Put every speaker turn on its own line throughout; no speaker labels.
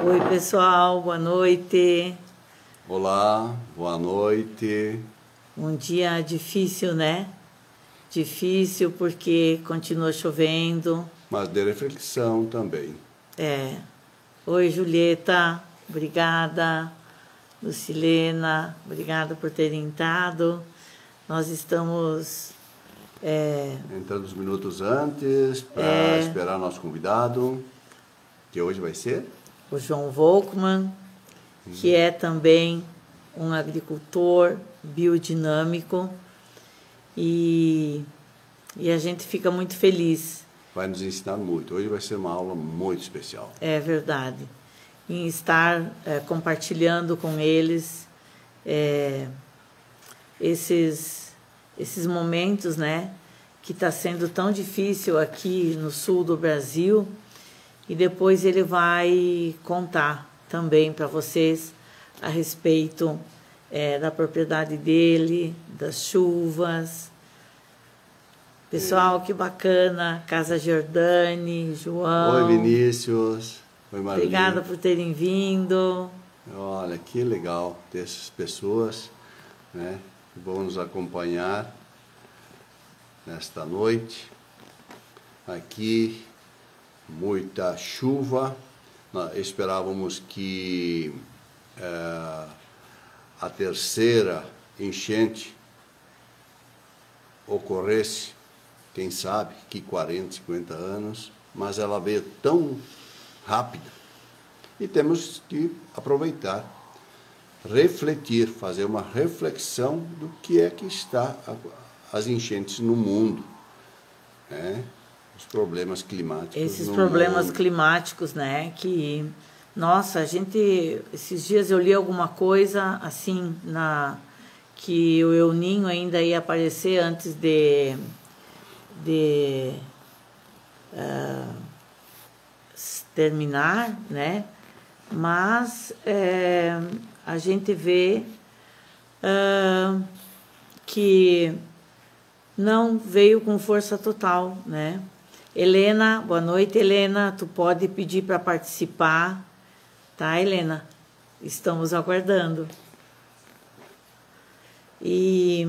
Oi, pessoal, boa noite.
Olá, boa noite.
Um dia difícil, né? Difícil porque continua chovendo.
Mas de reflexão também.
Oi, Julieta, obrigada. Lucilena, obrigada por terem entrado. Nós estamos...
Entrando uns minutos antes para esperar nosso convidado, que hoje vai ser?
O João Volkmann, que é também um agricultor biodinâmico e a gente fica muito feliz.
Vai nos ensinar muito. Hoje vai ser uma aula muito especial.
É verdade. Em estar compartilhando com eles esses momentos, né? Que está sendo tão difícil aqui no sul do Brasil. E depois ele vai contar também para vocês a respeito da propriedade dele, das chuvas. Pessoal, que bacana. Casa Giordani, João.
Oi, Vinícius. Oi, Marlene.
Obrigada por terem vindo.
Olha, que legal ter essas pessoas, né, que vão nos acompanhar nesta noite. Aqui, muita chuva. Nós esperávamos que a terceira enchente ocorresse, quem sabe, que 40, 50 anos, mas ela veio tão rápida e temos que aproveitar, refletir, fazer uma reflexão do que é que está as enchentes no mundo, né? Os problemas climáticos.
Esses problemas climáticos, né? Que, nossa, esses dias eu li alguma coisa assim, que o El Niño ainda ia aparecer antes de terminar, né? Mas a gente vê que não veio com força total, né? Helena, boa noite, Helena. Tu pode pedir para participar, tá, Helena? Estamos aguardando. E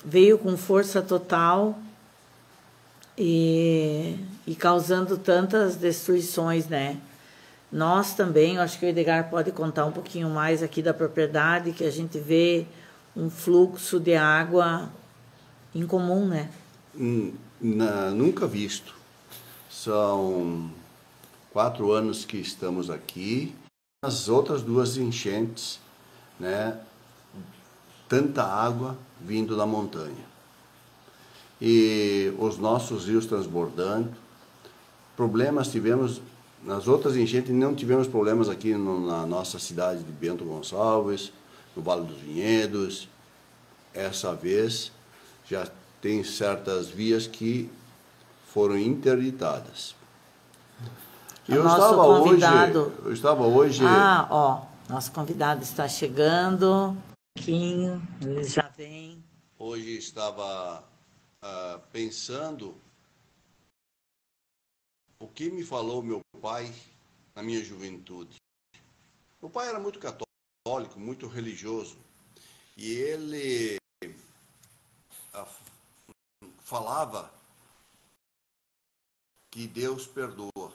veio com força total e causando tantas destruições, né? Nós também, eu acho que o Edgar pode contar um pouquinho mais aqui da propriedade, que a gente vê um fluxo de água incomum, né?
Nunca visto. São 4 anos que estamos aqui. As outras 2 enchentes, né? Tanta água vindo da montanha. E os nossos rios transbordando. Problemas tivemos, nas outras enchentes não tivemos problemas aqui na nossa cidade de Bento Gonçalves, no Vale dos Vinhedos. Essa vez já tem certas vias que foram interditadas. Eu estava hoje...
nosso convidado está chegando. Ele já vem.
Hoje estava pensando o que me falou meu pai na minha juventude. Meu pai era muito católico, muito religioso, e ele falava que Deus perdoa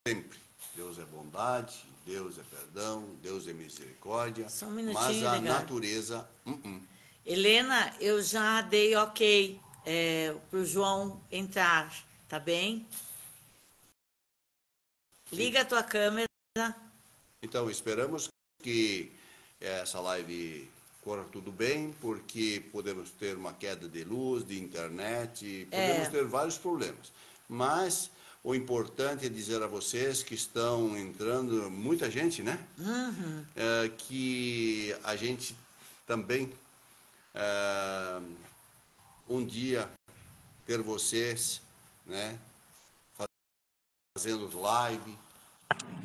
sempre. Deus é bondade, Deus é perdão, Deus é misericórdia,
Só um minutinho,
mas a
legal.
natureza...
Helena, eu já dei ok para o João entrar, tá bem? Liga a tua câmera.
Então, esperamos que essa live corra tudo bem, porque podemos ter uma queda de luz, de internet, podemos ter vários problemas. Mas o importante é dizer a vocês que estão entrando, muita gente, né?
Uhum.
Que a gente também, um dia, ter vocês, né? Fazendo live,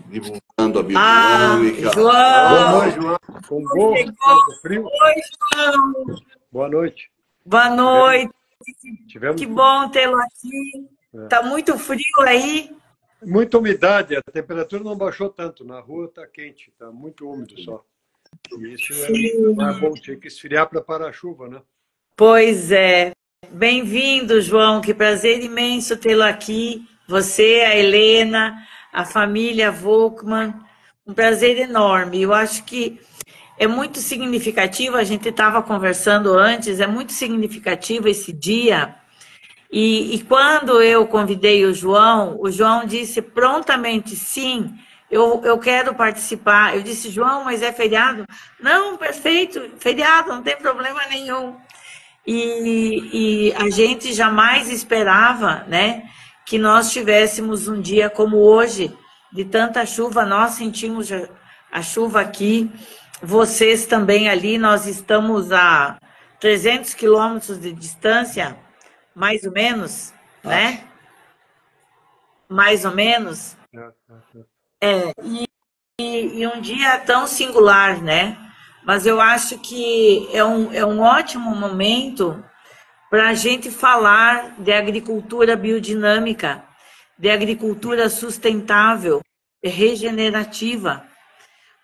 divulgando a biodinâmica.
João!
Boa noite, João. Com bom, frio.
Oi, João!
Boa noite.
Boa noite!
Tivemos...
Que bom tê-lo aqui. Tá muito frio aí?
Muita umidade, a temperatura não baixou tanto. Na rua está quente, está muito úmido só. E isso não é bom, tinha que esfriar para parar a chuva, né?
Pois é. Bem-vindo, João. Que prazer imenso tê-lo aqui. Você, a Helena, a família Volkmann. Um prazer enorme. Eu acho que é muito significativo, a gente estava conversando antes, é muito significativo esse dia. E quando eu convidei o João disse prontamente, sim, eu quero participar. Eu disse, João, mas é feriado? Não, perfeito, feriado, não tem problema nenhum. E a gente jamais esperava, né, que nós tivéssemos um dia como hoje, de tanta chuva. Nós sentimos a chuva aqui, vocês também ali. Nós estamos a 300 quilômetros de distância, mais ou menos, né? Mais ou menos. E um dia tão singular, né? Mas eu acho que é um ótimo momento para a gente falar de agricultura biodinâmica, de agricultura sustentável, regenerativa,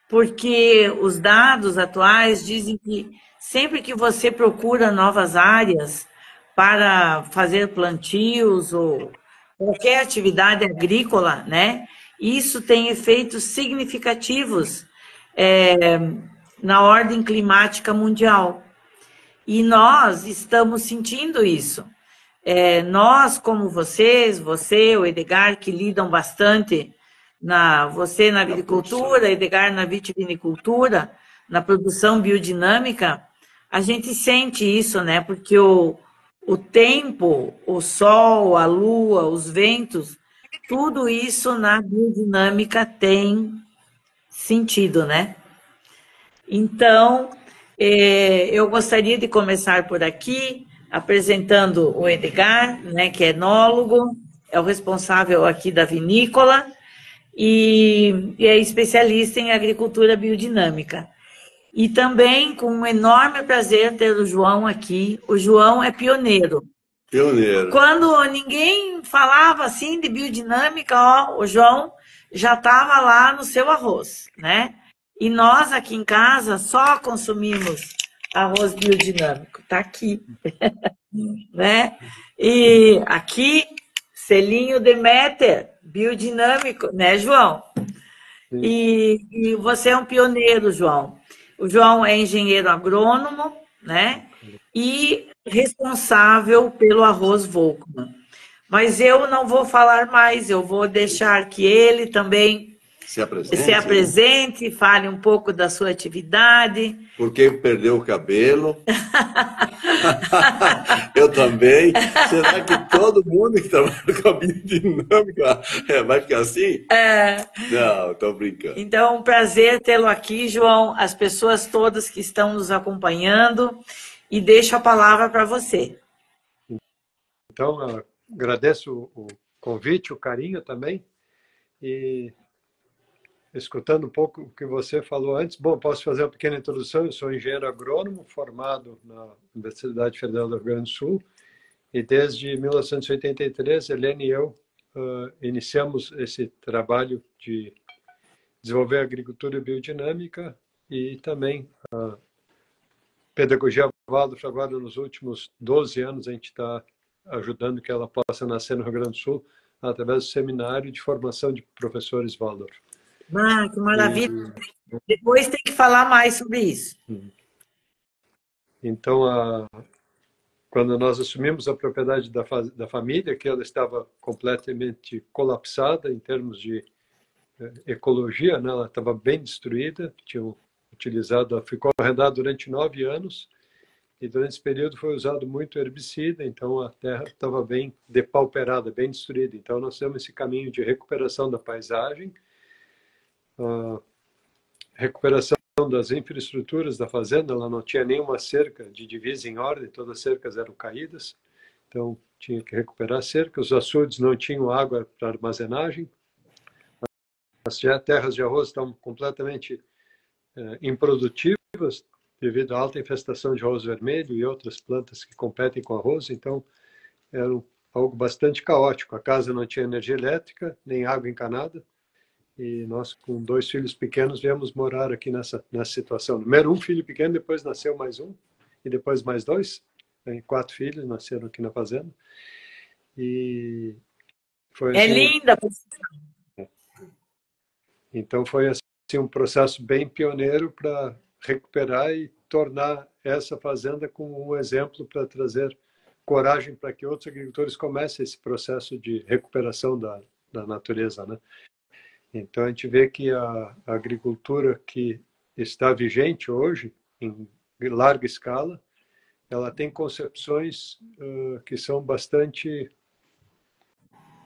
porque os dados atuais dizem que sempre que você procura novas áreas para fazer plantios ou qualquer atividade agrícola, né, isso tem efeitos significativos na ordem climática mundial. E nós estamos sentindo isso. Nós, como vocês, você, o Edgar, que lidam bastante, você na agricultura, Edgar na vitivinicultura, na produção biodinâmica, a gente sente isso, né? Porque o tempo, o sol, a lua, os ventos, tudo isso na biodinâmica tem sentido, né? Então, eu gostaria de começar por aqui, apresentando o Edgar, né, que é enólogo, é o responsável aqui da vinícola e é especialista em agricultura biodinâmica. E também, com um enorme prazer, ter o João aqui. O João é pioneiro.
Pioneiro.
Quando ninguém falava assim de biodinâmica, ó, o João já estava lá no seu arroz, né? E nós aqui em casa só consumimos arroz biodinâmico. Tá aqui, né? E aqui, selinho Deméter, biodinâmico, né, João? E você é um pioneiro, João. O João é engenheiro agrônomo, né? E responsável pelo arroz Volkmann. Mas eu não vou falar mais, eu vou deixar que ele também se apresente, fale um pouco da sua atividade.
Por que perdeu o cabelo? Eu também. Será que todo mundo que trabalha com a biodinâmica vai ficar assim? Não, estou brincando.
Então, é um prazer tê-lo aqui, João, as pessoas todas que estão nos acompanhando, e deixo a palavra para você.
Então, agradeço o convite, o carinho também, e escutando um pouco o que você falou antes, bom, posso fazer uma pequena introdução. Eu sou engenheiro agrônomo, formado na Universidade Federal do Rio Grande do Sul, e desde 1983, Helena e eu iniciamos esse trabalho de desenvolver agricultura biodinâmica e também a pedagogia Waldorf. Agora, nos últimos 12 anos, a gente está ajudando que ela possa nascer no Rio Grande do Sul através do seminário de formação de professores Waldorf.
Ah, que maravilha! Depois tem que falar mais sobre isso.
Então, quando nós assumimos a propriedade da família, que ela estava completamente colapsada em termos de ecologia, né? Ela estava bem destruída, tinham utilizado, ficou arrendada durante 9 anos, e durante esse período foi usado muito herbicida, então a terra estava bem depauperada, bem destruída. Então nós temos esse caminho de recuperação da paisagem, recuperação das infraestruturas da fazenda. Ela não tinha nenhuma cerca de divisa em ordem, todas as cercas eram caídas, então tinha que recuperar a cerca. Os açudes não tinham água para armazenagem, as terras de arroz estavam completamente improdutivas devido à alta infestação de arroz vermelho e outras plantas que competem com arroz. Então era algo bastante caótico. A casa não tinha energia elétrica, nem água encanada, e nós, com 2 filhos pequenos, viemos morar aqui nessa situação. Primeiro um filho pequeno, depois nasceu mais um, e depois mais 2. 4 filhos nasceram aqui na fazenda. E foi
É
assim,
linda.
então foi assim, um processo bem pioneiro para recuperar e tornar essa fazenda como um exemplo para trazer coragem para que outros agricultores comecem esse processo de recuperação da natureza, né? Então a gente vê que a agricultura que está vigente hoje em larga escala, ela tem concepções que são bastante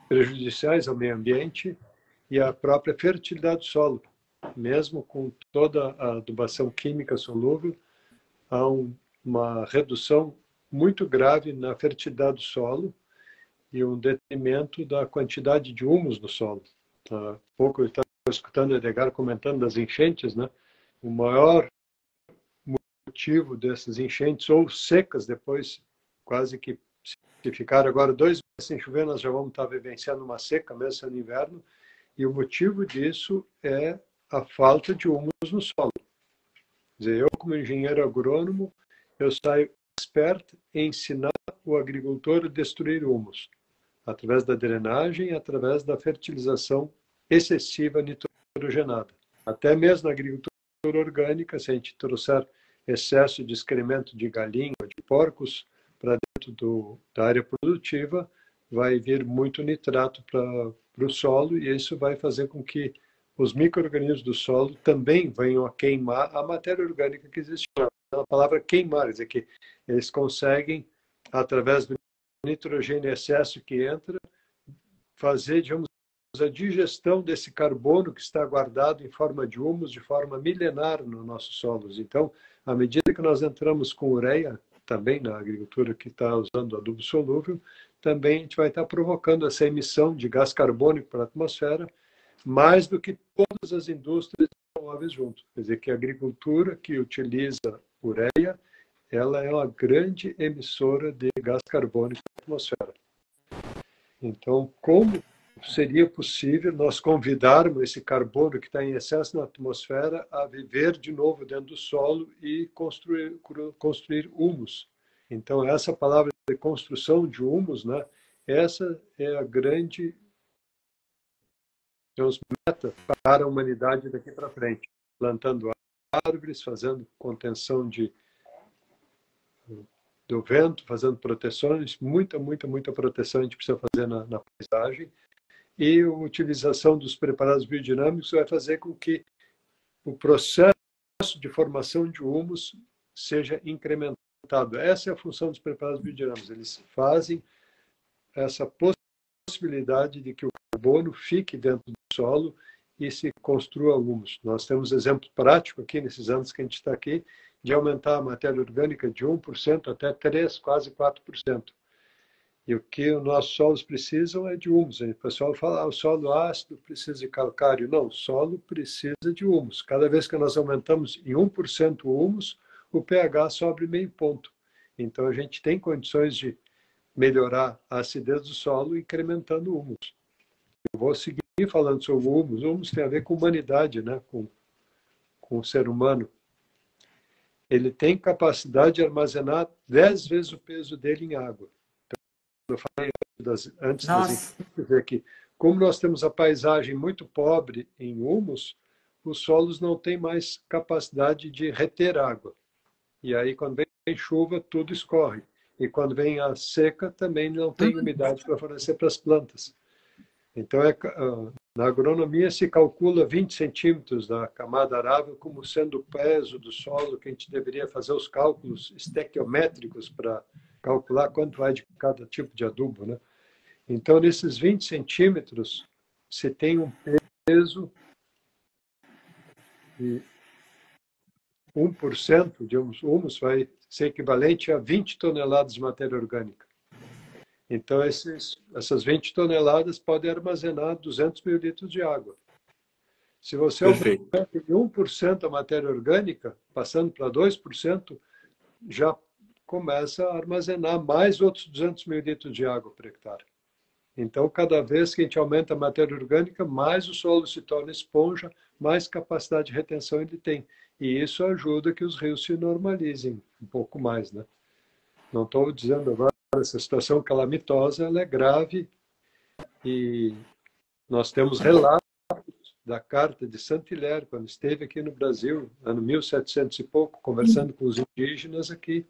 prejudiciais ao meio ambiente e à própria fertilidade do solo. Mesmo com toda a adubação química solúvel, há uma redução muito grave na fertilidade do solo e um detrimento da quantidade de humus no solo. Há pouco eu estava escutando o Edgar comentando das enchentes, né? O maior motivo dessas enchentes, ou secas depois, quase que se ficar agora 2 meses sem chover, nós já vamos estar vivenciando uma seca mesmo no inverno, e o motivo disso é a falta de humus no solo. Quer dizer, eu, como engenheiro agrônomo, eu saio expert em ensinar o agricultor a destruir humus, através da drenagem, através da fertilização excessiva nitrogenada. Até mesmo na agricultura orgânica, se a gente trouxer excesso de excremento de galinha ou de porcos para dentro da área produtiva, vai vir muito nitrato para o solo, e isso vai fazer com que os micro-organismos do solo também venham a queimar a matéria orgânica que existe. A palavra queimar, quer dizer que eles conseguem, através do nitrogênio em excesso que entra, fazer, digamos, a digestão desse carbono que está guardado em forma de humus de forma milenar nos nossos solos. Então, à medida que nós entramos com ureia, também na agricultura que está usando adubo solúvel, também a gente vai estar provocando essa emissão de gás carbônico para a atmosfera, mais do que todas as indústrias móveis junto. Quer dizer, que a agricultura que utiliza ureia, ela é uma grande emissora de gás carbônico na atmosfera. Então, como seria possível nós convidarmos esse carbono que está em excesso na atmosfera a viver de novo dentro do solo e construir humus? Então, essa palavra de construção de humus, né, essa é a grande meta para a humanidade daqui para frente. Plantando árvores, fazendo contenção do vento, fazendo proteções, muita proteção a gente precisa fazer na paisagem, e a utilização dos preparados biodinâmicos vai fazer com que o processo de formação de humus seja incrementado. Essa é a função dos preparados biodinâmicos. Eles fazem essa possibilidade de que o carbono fique dentro do solo e se construa humus. Nós temos exemplo prático aqui, nesses anos que a gente está aqui, de aumentar a matéria orgânica de 1% até 3%, quase 4%. E o que os nossos solos precisam é de humus. O pessoal fala, o solo ácido precisa de calcário. Não, o solo precisa de humus. Cada vez que nós aumentamos em 1% o humus, o pH sobe meio ponto. Então, a gente tem condições de melhorar a acidez do solo incrementando o humus. Eu vou seguir falando sobre o humus. O humus tem a ver com humanidade, né? com o ser humano. Ele tem capacidade de armazenar 10 vezes o peso dele em água. Eu falei antes das dizer que, como nós temos a paisagem muito pobre em humus, os solos não têm mais capacidade de reter água. E aí, quando vem chuva, tudo escorre. E quando vem a seca, também não tem umidade para fornecer para as plantas. Então, na agronomia se calcula 20 centímetros da camada arável como sendo o peso do solo, que a gente deveria fazer os cálculos estequiométricos para calcular quanto vai de cada tipo de adubo, né? Então, nesses 20 centímetros, se tem um peso de 1%, digamos, humus vai ser equivalente a 20 toneladas de matéria orgânica. Então, essas 20 toneladas podem armazenar 200 mil litros de água. Se você aumenta em 1% a matéria orgânica, passando para 2%, já começa a armazenar mais outros 200 mil litros de água por hectare. Então, cada vez que a gente aumenta a matéria orgânica, mais o solo se torna esponja, mais capacidade de retenção ele tem. E isso ajuda que os rios se normalizem um pouco mais, né? Não estou dizendo agora, essa situação calamitosa, ela é grave e nós temos relatos da Carta de Saint-Hilaire, quando esteve aqui no Brasil, ano 1700 e pouco, conversando com os indígenas aqui,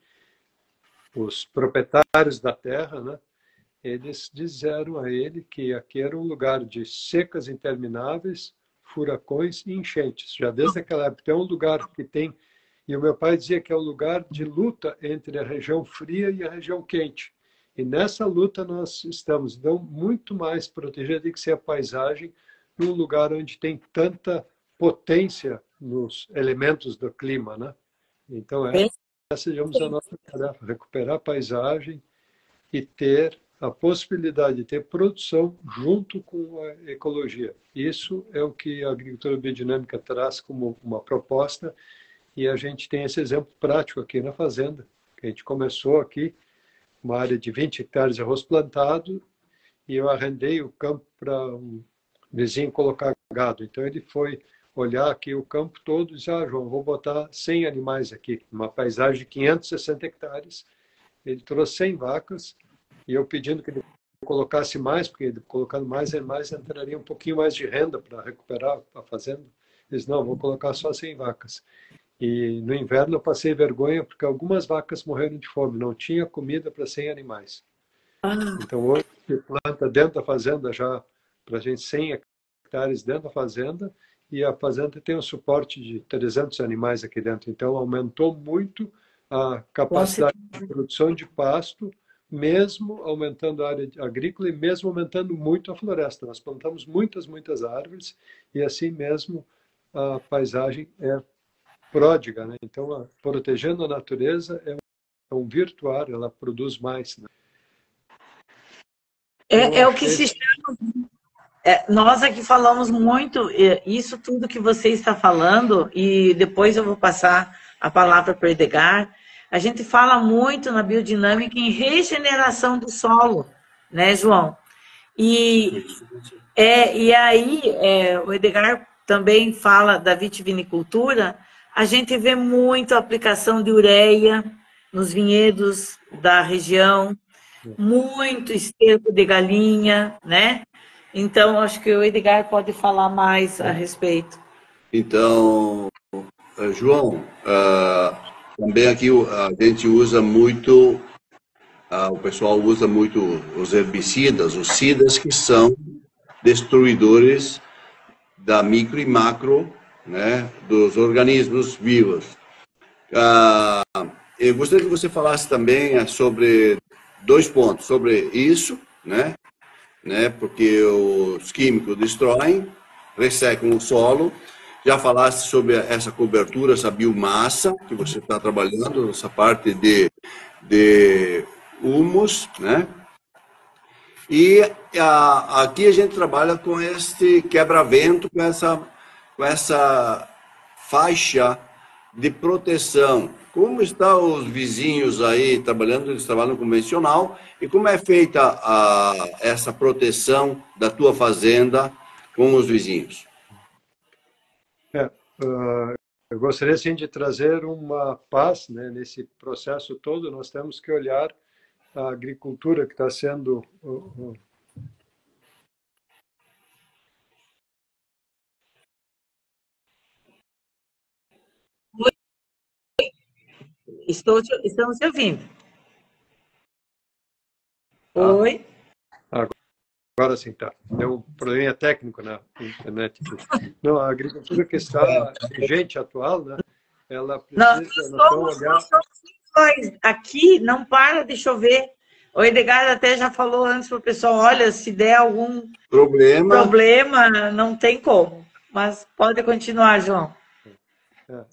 os proprietários da terra, né? Eles disseram a ele que aqui era um lugar de secas intermináveis, furacões e enchentes. Já desde aquela época, é um lugar que tem... E o meu pai dizia que é o lugar de luta entre a região fria e a região quente. E nessa luta nós estamos. Então, muito mais protegido do que ser a paisagem num lugar onde tem tanta potência nos elementos do clima, né? Então, essa, digamos, é a nossa tarefa, recuperar a paisagem e ter a possibilidade de ter produção junto com a ecologia. Isso é o que a agricultura biodinâmica traz como uma proposta, e a gente tem esse exemplo prático aqui na fazenda, que a gente começou aqui, uma área de 20 hectares de arroz plantado, e eu arrendei o campo para um vizinho colocar gado. Então ele foi olhar aqui o campo todo e disse, João, vou botar 100 animais aqui, uma paisagem de 560 hectares. Ele trouxe 100 vacas, e eu pedindo que ele colocasse mais, porque ele, colocando mais animais entraria um pouquinho mais de renda para recuperar a fazenda. Ele disse, não, vou colocar só 100 vacas. E no inverno eu passei vergonha porque algumas vacas morreram de fome, não tinha comida para 100 animais. Então hoje se planta dentro da fazenda já para a gente 100 hectares dentro da fazenda, e a fazenda tem um suporte de 300 animais aqui dentro. Então aumentou muito a capacidade de produção de pasto, mesmo aumentando a área agrícola e mesmo aumentando muito a floresta. Nós plantamos muitas árvores e assim mesmo a paisagem é pródiga, né? Então, protegendo a natureza é um virtuar, ela produz mais, né?
É o que se chama... nós aqui falamos muito, isso tudo que você está falando, e depois eu vou passar a palavra para o Edgar. A gente fala muito na biodinâmica em regeneração do solo, né, João? E aí, o Edgar também fala da vitivinicultura. A gente vê muito a aplicação de ureia nos vinhedos da região, muito esterco de galinha, né? Então, acho que o Edgar pode falar mais a respeito.
Então, João, também aqui a gente usa muito, o pessoal usa muito os herbicidas, os cidas, que são destruidores da micro e macro, né, dos organismos vivos. Eu gostaria que você falasse também sobre 2 pontos, sobre isso, né, porque os químicos destroem, ressecam o solo. Já falaste sobre essa cobertura, essa biomassa que você está trabalhando, essa parte de humus, né? E aqui a gente trabalha com este quebra-vento, com essa faixa de proteção. Como estão os vizinhos aí trabalhando? Eles trabalham convencional. E como é feita essa proteção da tua fazenda com os vizinhos?
Eu gostaria, sim, de trazer uma paz, né, nesse processo todo. Nós temos que olhar a agricultura que está sendo...
Estamos te ouvindo. Oi?
Agora sim, tá. Deu um problema técnico na internet. Não, a agricultura que está vigente, atual, né? Ela precisa...
Nós somos aqui não para de chover. O Edgar até já falou antes para o pessoal, olha, se der algum problema, não tem como. Mas pode continuar, João.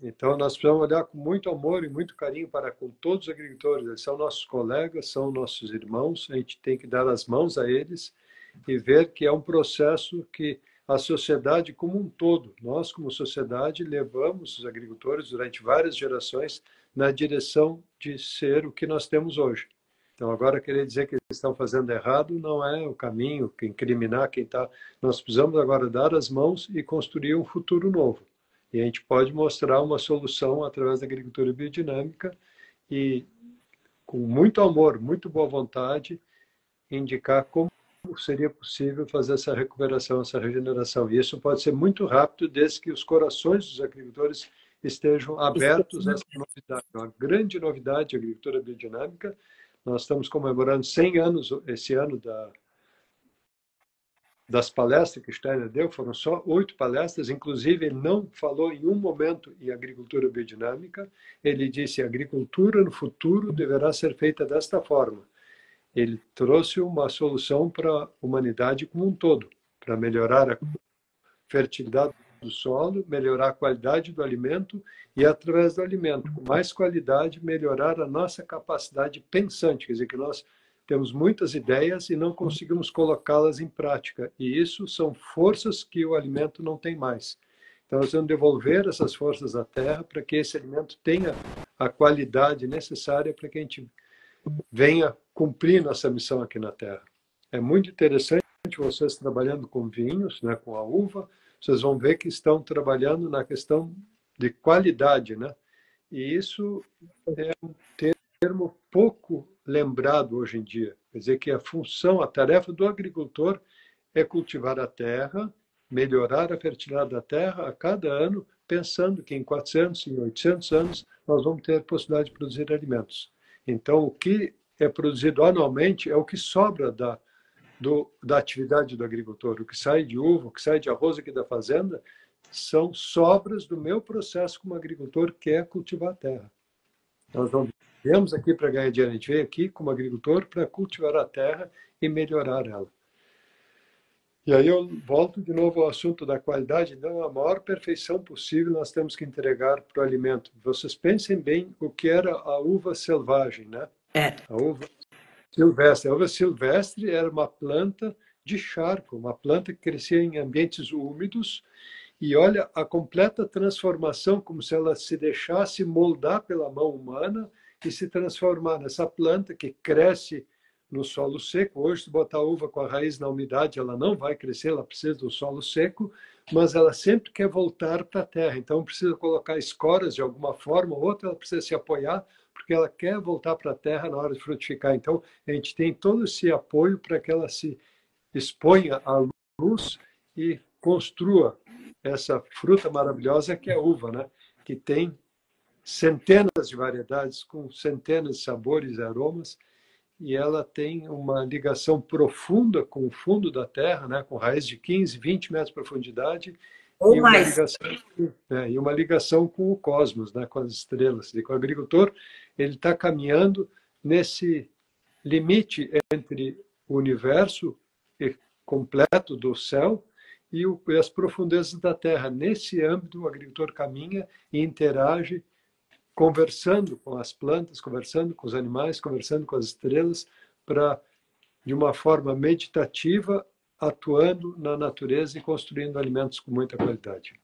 Então, nós precisamos olhar com muito amor e muito carinho para com todos os agricultores. Eles são nossos colegas, são nossos irmãos. A gente tem que dar as mãos a eles e ver que é um processo que a sociedade como um todo, nós como sociedade levamos os agricultores durante várias gerações na direção de ser o que nós temos hoje. Então, agora querer dizer que eles estão fazendo errado não é o caminho, que incriminar quem está. Nós precisamos agora dar as mãos e construir um futuro novo. E a gente pode mostrar uma solução através da agricultura biodinâmica e, com muito amor, muito boa vontade, indicar como seria possível fazer essa recuperação, essa regeneração. E isso pode ser muito rápido, desde que os corações dos agricultores estejam abertos a essa novidade. Uma grande novidade da agricultura biodinâmica. Nós estamos comemorando 100 anos esse ano das palestras que Steiner deu, foram só 8 palestras, inclusive ele não falou em um momento em agricultura biodinâmica, ele disse: a agricultura no futuro deverá ser feita desta forma. Ele trouxe uma solução para a humanidade como um todo, para melhorar a fertilidade do solo, melhorar a qualidade do alimento e, através do alimento, com mais qualidade, melhorar a nossa capacidade pensante. Quer dizer, que nós temos muitas ideias e não conseguimos colocá-las em prática. E isso são forças que o alimento não tem mais. Então, nós vamos devolver essas forças à terra para que esse alimento tenha a qualidade necessária para que a gente venha cumprir nossa missão aqui na Terra. É muito interessante vocês trabalhando com vinhos, né, com a uva, vocês vão ver que estão trabalhando na questão de qualidade, né? E isso é um termo pouco lembrado hoje em dia. Quer dizer que a função, a tarefa do agricultor é cultivar a terra, melhorar a fertilidade da terra a cada ano, pensando que em 400, em 800 anos, nós vamos ter a possibilidade de produzir alimentos. Então, o que é produzido anualmente é o que sobra da atividade do agricultor. O que sai de uva, o que sai de arroz aqui da fazenda, são sobras do meu processo como agricultor, que é cultivar a terra. Nós não viemos aqui para ganhar dinheiro, a gente veio aqui como agricultor para cultivar a terra e melhorar ela. E aí eu volto de novo ao assunto da qualidade. Então, a maior perfeição possível nós temos que entregar para o alimento. Vocês pensem bem o que era a uva selvagem, né? A uva silvestre. A uva silvestre era uma planta de charco, uma planta que crescia em ambientes úmidos. E olha a completa transformação, como se ela se deixasse moldar pela mão humana e se transformar nessa planta que cresce no solo seco. Hoje, se botar uva com a raiz na umidade, ela não vai crescer, ela precisa do solo seco, mas ela sempre quer voltar para a terra. Então, precisa colocar esporas de alguma forma ou outra, ela precisa se apoiar, porque ela quer voltar para a terra na hora de frutificar. Então, a gente tem todo esse apoio para que ela se exponha à luz e construa essa fruta maravilhosa que é a uva, né? Que tem centenas de variedades, com centenas de sabores e aromas, e ela tem uma ligação profunda com o fundo da terra, né? Com raiz de 15, 20 metros de profundidade,
ou mais.
E uma ligação com o cosmos, né? Com as estrelas. E com o agricultor, ele está caminhando nesse limite entre o universo completo do céu e as profundezas da terra. Nesse âmbito, o agricultor caminha e interage, conversando com as plantas, conversando com os animais, conversando com as estrelas, para, de uma forma meditativa, atuando na natureza e construindo alimentos com muita qualidade.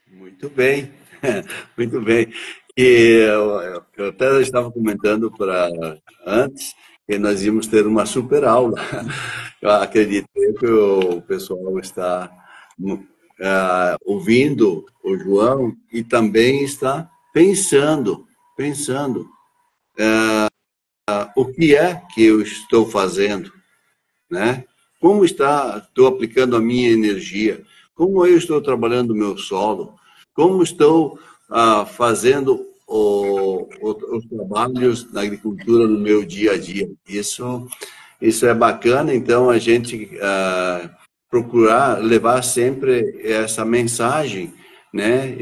Muito bem, muito bem. E eu até estava comentando antes que nós íamos ter uma super aula. Eu acredito que o pessoal está ouvindo o João e também está pensando o que é que eu estou fazendo, né? Como estou aplicando a minha energia, como eu estou trabalhando o meu solo, como estou fazendo os trabalhos da agricultura no meu dia a dia. Isso é bacana, então a gente procurar levar sempre essa mensagem, né?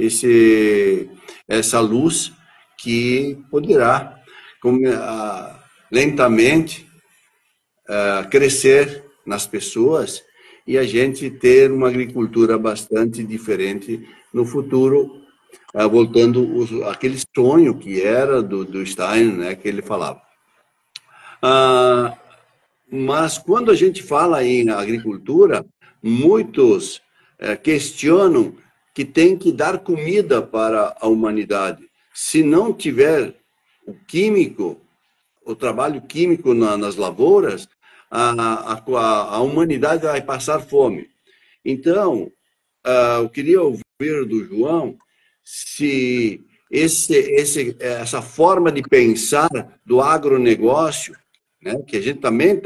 Essa luz que poderá lentamente crescer nas pessoas e a gente ter uma agricultura bastante diferente no futuro, voltando aquele sonho que era do Steiner, né, que ele falava. Mas quando a gente fala em agricultura, muitos questionam que tem que dar comida para a humanidade. Se não tiver o químico, o trabalho químico nas lavouras, a humanidade vai passar fome. Então, eu queria ouvir do João se essa forma de pensar do agronegócio, né, que a gente também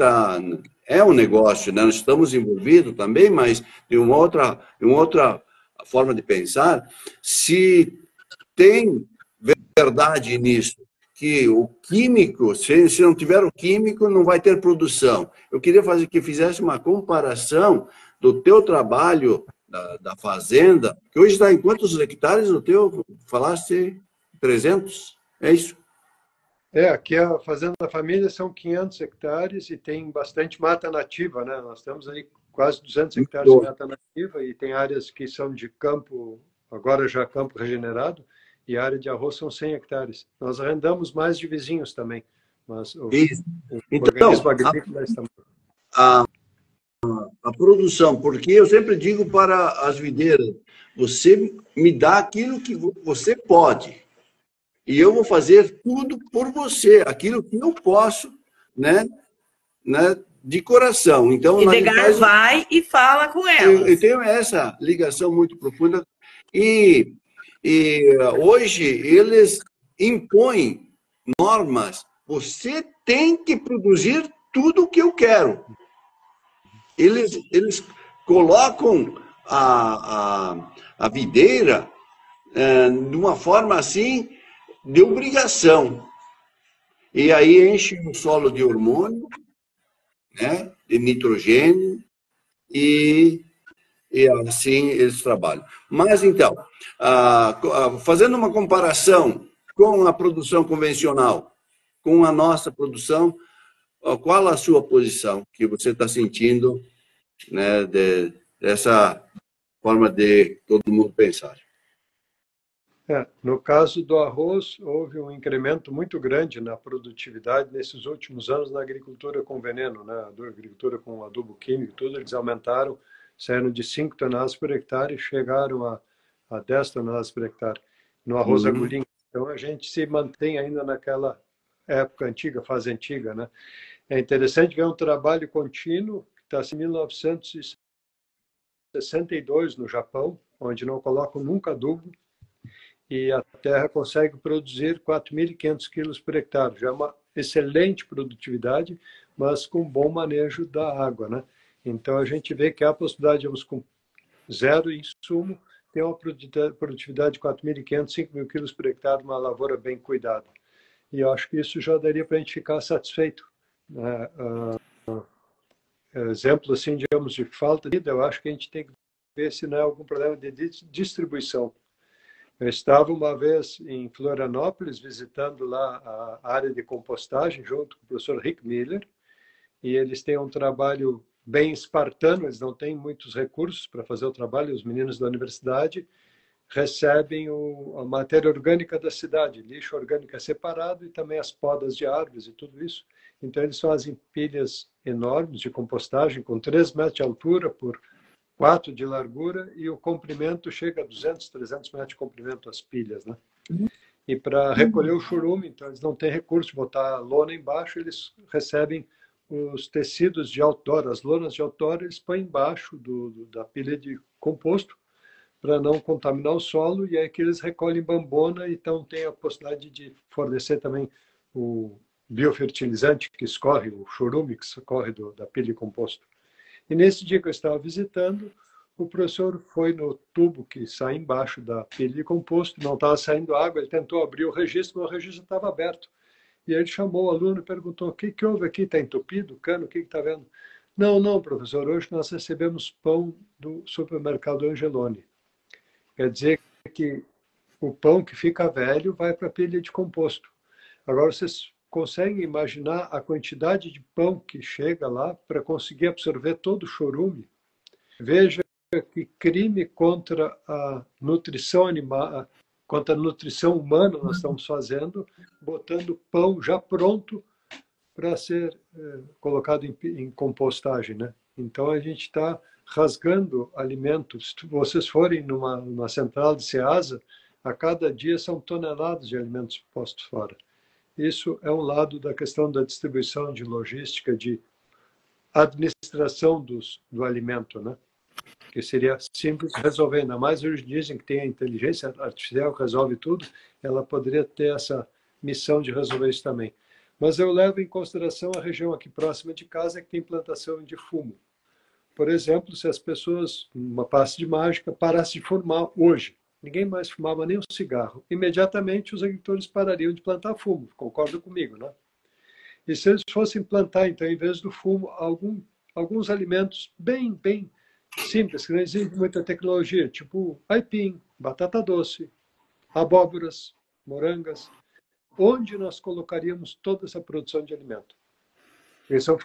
é um negócio, né, nós estamos envolvidos também, mas de uma outra forma de pensar, se tem verdade nisso, que o químico, se não tiver o químico, não vai ter produção. Eu queria que fizesse uma comparação do teu trabalho da fazenda, que hoje está em quantos hectares o teu? Falaste 300? É isso?
Aqui a Fazenda da Família são 500 hectares e tem bastante mata nativa, né? Nós temos aí quase 200 hectares de mata nativa e tem áreas que são de campo, agora já campo regenerado, e a área de arroz são 100 hectares. Nós arrendamos mais de vizinhos também, mas o
então,
organismo agrícola está...
A produção, porque eu sempre digo para as videiras, você me dá aquilo que você pode, e eu vou fazer tudo por você, aquilo que eu posso, né, de coração. Então,
e Edgar vai e fala com elas.
Eu tenho essa ligação muito profunda, e hoje eles impõem normas, você tem que produzir tudo o que eu quero. Eles colocam a videira de uma forma assim, de obrigação. E aí enche o solo de hormônio, né, de nitrogênio, e assim eles trabalham. Mas, então, fazendo uma comparação com a produção convencional, com a nossa produção, qual a sua posição que você está sentindo, né, dessa forma de todo mundo pensar?
No caso do arroz, houve um incremento muito grande na produtividade nesses últimos anos na agricultura com veneno, né? A agricultura com adubo químico, tudo, eles aumentaram, saíram de 5 toneladas por hectare e chegaram a 10 toneladas por hectare no arroz agulhinho. Então, a gente se mantém ainda naquela época antiga, fase antiga, né? É interessante ver um trabalho contínuo, que está em 1962 no Japão, onde não colocam nunca adubo, e a terra consegue produzir 4.500 quilos por hectare. Já é uma excelente produtividade, mas com bom manejo da água, né? Então, a gente vê que há a possibilidade de, com zero insumo, ter uma produtividade de 4.500, 5.000 quilos por hectare, uma lavoura bem cuidada. E eu acho que isso já daria para a gente ficar satisfeito, né? Exemplo, assim, digamos, de falta de vida, eu acho que a gente tem que ver se não é algum problema de distribuição. Eu estava uma vez em Florianópolis, visitando lá a área de compostagem, junto com o professor Rick Miller, e eles têm um trabalho bem espartano, eles não têm muitos recursos para fazer o trabalho, os meninos da universidade recebem a matéria orgânica da cidade, lixo orgânico é separado e também as podas de árvores e tudo isso. Então, eles fazem pilhas enormes de compostagem, com 3 metros de altura por 4 de largura, e o comprimento chega a 200, 300 metros de comprimento as pilhas, né? E para recolher o churume, então eles não têm recurso de botar a lona embaixo, eles recebem os tecidos de outdoor, as lonas de outdoor, eles põem embaixo da pilha de composto para não contaminar o solo, e aí que eles recolhem bambona, então tem a possibilidade de fornecer também o biofertilizante que escorre, o churume que escorre da pilha de composto. E nesse dia que eu estava visitando, o professor foi no tubo que sai embaixo da pilha de composto, não estava saindo água, ele tentou abrir o registro, mas o registro estava aberto. E aí ele chamou o aluno e perguntou: o que houve aqui? Está entupido o cano? O que está vendo? Não, professor, hoje nós recebemos pão do supermercado Angeloni. Quer dizer que o pão que fica velho vai para a pilha de composto. Agora, vocês conseguem imaginar a quantidade de pão que chega lá para conseguir absorver todo o chorume? Veja que crime contra a nutrição animal, contra a nutrição humana nós estamos fazendo, botando pão já pronto para ser colocado em compostagem, né? Então, a gente está rasgando alimentos. Se vocês forem numa central de Ceasa, a cada dia são toneladas de alimentos postos fora. Isso é um lado da questão da distribuição, de logística, de administração do alimento, né? Que seria simples resolver. Ainda mais hoje dizem que tem a inteligência artificial que resolve tudo, ela poderia ter essa missão de resolver isso também. Mas eu levo em consideração a região aqui próxima de casa que tem plantação de fumo. Por exemplo, se as pessoas, numa passe de mágica, parassem de fumar hoje, ninguém mais fumava nem um cigarro, imediatamente os agricultores parariam de plantar fumo, concorda comigo, né? E se eles fossem plantar, então, em vez do fumo, alguns alimentos bem simples, que não exigem muita tecnologia, tipo aipim, batata doce, abóboras, morangas, onde nós colocaríamos toda essa produção de alimento? E são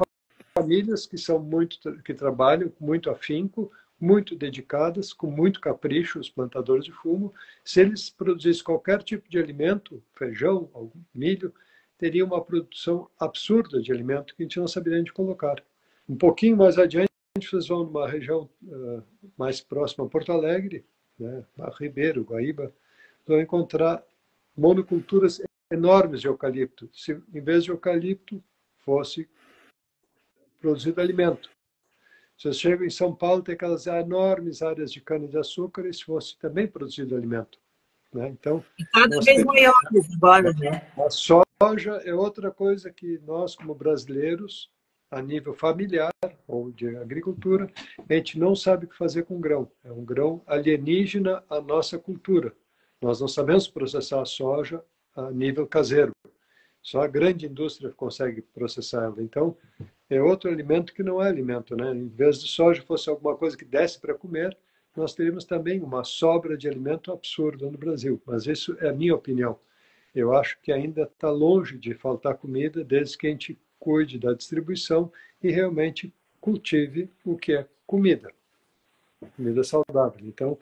famílias que trabalham com muito afinco, muito dedicadas, com muito capricho, os plantadores de fumo. Se eles produzissem qualquer tipo de alimento, feijão, milho, teria uma produção absurda de alimento que a gente não saberia onde colocar. Um pouquinho mais adiante, vocês vão numa região mais próxima a Porto Alegre, né, Ribeiro, Guaíba, vão encontrar monoculturas enormes de eucalipto. Se em vez de eucalipto fosse produzido alimento. Vocês chegam em São Paulo, tem aquelas enormes áreas de cana-de-açúcar, e se fosse também produzido alimento. Né? Então,
e cada vez maiores agora, né?
A soja é outra coisa que nós, como brasileiros, a nível familiar ou de agricultura, a gente não sabe o que fazer com grão. É um grão alienígena à nossa cultura. Nós não sabemos processar a soja a nível caseiro. Só a grande indústria consegue processar ela. Então, é outro alimento que não é alimento, né? Em vez de soja fosse alguma coisa que desse para comer, nós teríamos também uma sobra de alimento absurda no Brasil. Mas isso é a minha opinião. Eu acho que ainda está longe de faltar comida, desde que a gente cuide da distribuição e realmente cultive o que é comida saudável. Então,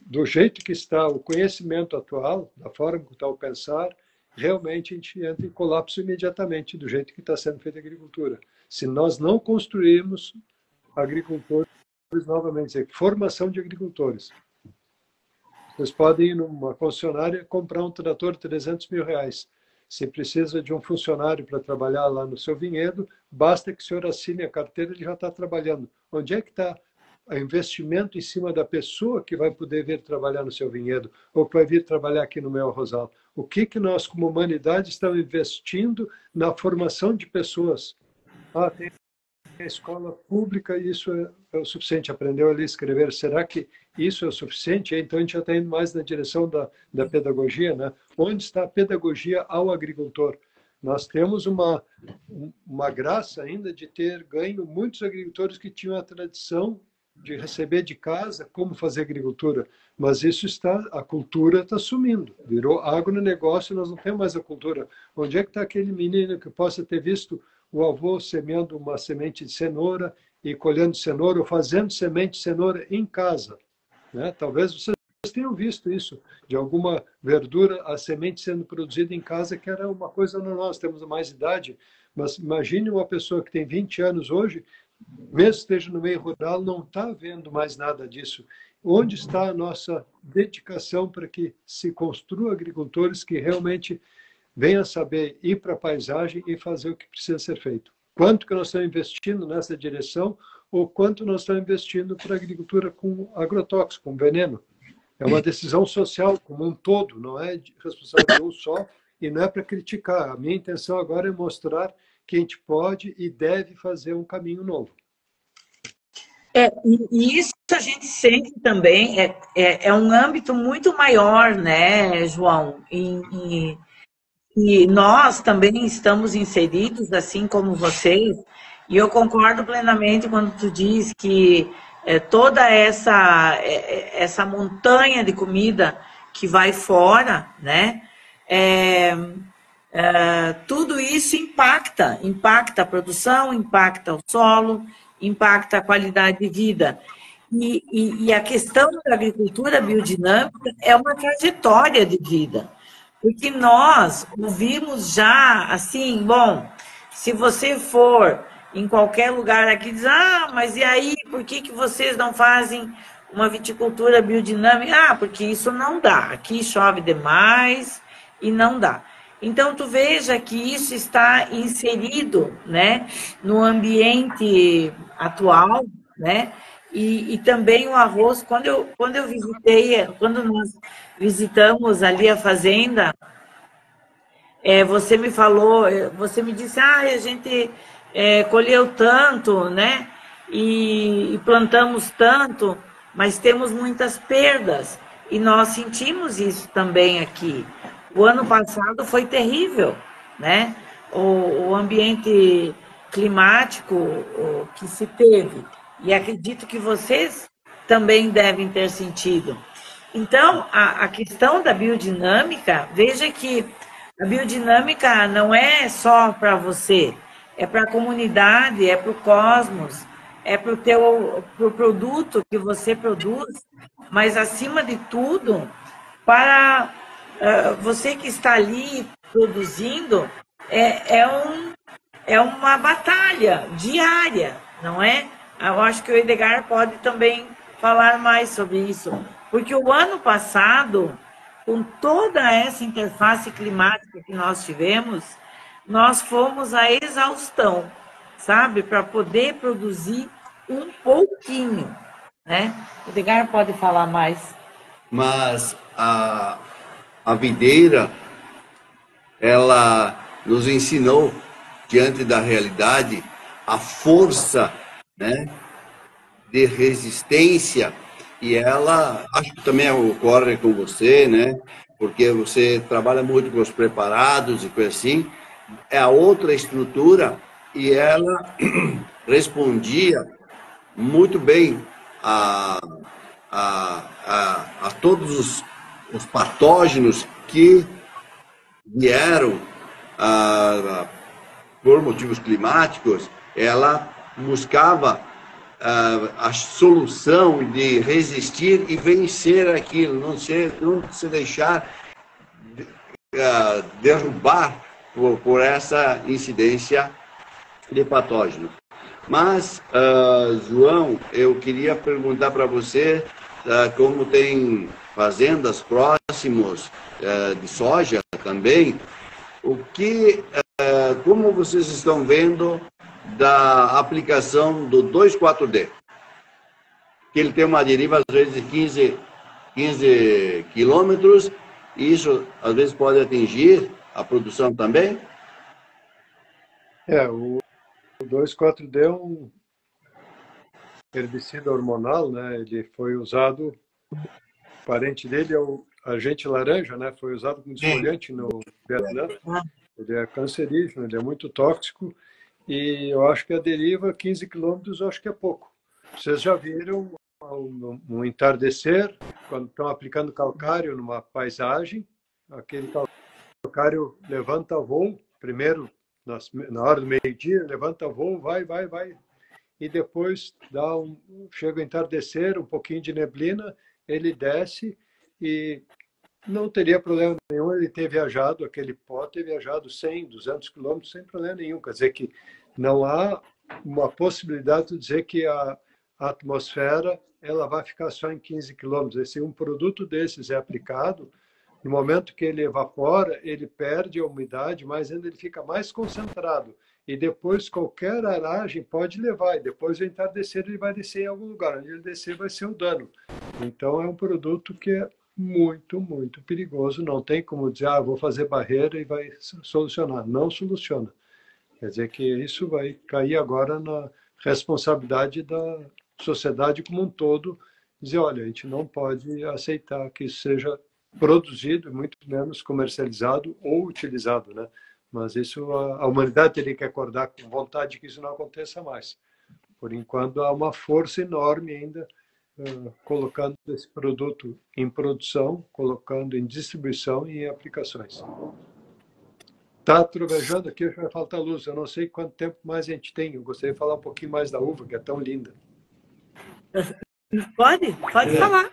do jeito que está o conhecimento atual, da forma que está o pensar, realmente a gente entra em colapso imediatamente, do jeito que está sendo feita a agricultura. Se nós não construirmos agricultores, novamente, formação de agricultores. Vocês podem ir numa concessionária comprar um trator de 300 mil reais. Se precisa de um funcionário para trabalhar lá no seu vinhedo, basta que o senhor assine a carteira, ele já está trabalhando. Onde é que está o investimento em cima da pessoa que vai poder vir trabalhar no seu vinhedo ou que vai vir trabalhar aqui no meu arrozal? O que nós, como humanidade, estamos investindo na formação de pessoas? Tem a escola pública, isso é o suficiente, aprendeu ali a escrever. Será que isso é o suficiente? Então, a gente já está indo mais na direção da pedagogia, né? Onde está a pedagogia ao agricultor? Nós temos uma graça ainda de ter ganho muitos agricultores que tinham a tradição de receber de casa como fazer agricultura, mas a cultura está sumindo, virou agronegócio, nós não temos mais a cultura. Onde é que está aquele menino que possa ter visto o avô semeando uma semente de cenoura e colhendo cenoura ou fazendo semente de cenoura em casa? Né? Talvez vocês tenham visto isso, de alguma verdura, a semente sendo produzida em casa, que era uma coisa normal. Nós temos mais idade, mas imagine uma pessoa que tem 20 anos hoje, mesmo esteja no meio rural, não está vendo mais nada disso. Onde está a nossa dedicação para que se construa agricultores que realmente venham saber ir para a paisagem e fazer o que precisa ser feito? Quanto que nós estamos investindo nessa direção ou quanto nós estamos investindo para a agricultura com agrotóxico, com veneno? É uma decisão social como um todo, não é de responsabilidade de um só e não é para criticar. A minha intenção agora é mostrar que a gente pode e deve fazer um caminho novo.
E isso a gente sente também, é um âmbito muito maior, né, João? E nós também estamos inseridos, assim como vocês, e eu concordo plenamente quando tu diz que toda essa montanha de comida que vai fora, né? Tudo isso impacta a produção, impacta o solo, impacta a qualidade de vida. E a questão da agricultura biodinâmica é uma trajetória de vida, porque nós ouvimos já, assim, bom, se você for em qualquer lugar aqui diz, mas e aí, por que que vocês não fazem uma viticultura biodinâmica? Porque isso não dá, aqui chove demais e não dá. Então, tu veja que isso está inserido, né, no ambiente atual, né, e também o arroz, quando nós visitamos ali a fazenda, você me falou, você me disse, a gente colheu tanto, né? E plantamos tanto, mas temos muitas perdas. E nós sentimos isso também aqui. O ano passado foi terrível, né? O ambiente climático que se teve. E acredito que vocês também devem ter sentido. Então, a questão da biodinâmica, veja que a biodinâmica não é só para você, é para a comunidade, é para o cosmos, é para o produto que você produz, mas acima de tudo, para você que está ali produzindo, é uma batalha diária, não é? Eu acho que o Edgar pode também falar mais sobre isso, porque o ano passado, com toda essa interface climática que nós tivemos, nós fomos à exaustão, sabe? Para poder produzir um pouquinho, né? O Edgar pode falar mais.
Mas a videira, ela nos ensinou, diante da realidade, a força, né, de resistência, e ela, acho que também ocorre com você, né, porque você trabalha muito com os preparados e coisa assim, é a outra estrutura, e ela respondia muito bem a todos os patógenos que vieram por motivos climáticos. Ela buscava a solução de resistir e vencer aquilo, não se deixar derrubar por essa incidência de patógeno. Mas, João, eu queria perguntar para você, como tem fazendas próximos de soja também, como vocês estão vendo da aplicação do 2,4-D? Que ele tem uma deriva, às vezes, de 15 quilômetros, e isso, às vezes, pode atingir a produção também?
O 2,4-D é um herbicida hormonal, né? Ele foi usado, o parente dele é o agente laranja, né? Foi usado como desfoliante no Vietnã. Ele é cancerígeno, ele é muito tóxico, e eu acho que a deriva 15 quilômetros, eu acho que é pouco. Vocês já viram um entardecer, quando estão aplicando calcário numa paisagem, aquele calcário levanta voo, primeiro na hora do meio-dia, levanta voo, vai, e depois chega o entardecer, um pouquinho de neblina, ele desce, e não teria problema nenhum ele ter viajado, aquele pó ter viajado 100, 200 quilômetros sem problema nenhum. Quer dizer que não há uma possibilidade de dizer que a atmosfera ela vai ficar só em 15 quilômetros. Se um produto desses é aplicado, no momento que ele evapora, ele perde a umidade, mas ainda ele fica mais concentrado. E depois qualquer aragem pode levar, e depois o entardecer ele vai descer em algum lugar. Onde ele descer vai ser o dano. Então é um produto que é muito, muito perigoso. Não tem como dizer, vou fazer barreira e vai solucionar. Não soluciona. Quer dizer que isso vai cair agora na responsabilidade da sociedade como um todo, dizer, olha, a gente não pode aceitar que isso seja produzido, muito menos comercializado ou utilizado, né? Mas isso a humanidade teria que acordar com vontade de que isso não aconteça mais. Por enquanto, há uma força enorme ainda colocando esse produto em produção, colocando em distribuição e em aplicações. Está trovejando aqui, vai faltar luz. Eu não sei quanto tempo mais a gente tem. Eu gostaria de falar um pouquinho mais da uva, que é tão linda.
Pode falar.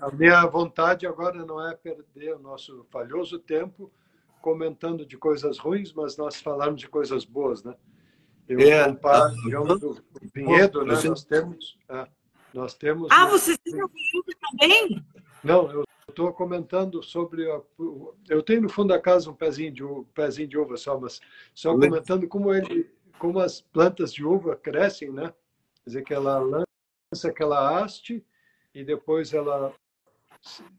A minha vontade agora não é perder o nosso valioso tempo comentando de coisas ruins, mas nós falarmos de coisas boas, né? Eu comparo, digamos, o vinhedo, né? Nós temos...
Ah, vocês têm vinhedo também?
Não, eu estou comentando sobre... Eu tenho no fundo da casa um pezinho de uva só, mas só comentando como as plantas de uva crescem, né? Quer dizer, que ela lança aquela haste e depois ela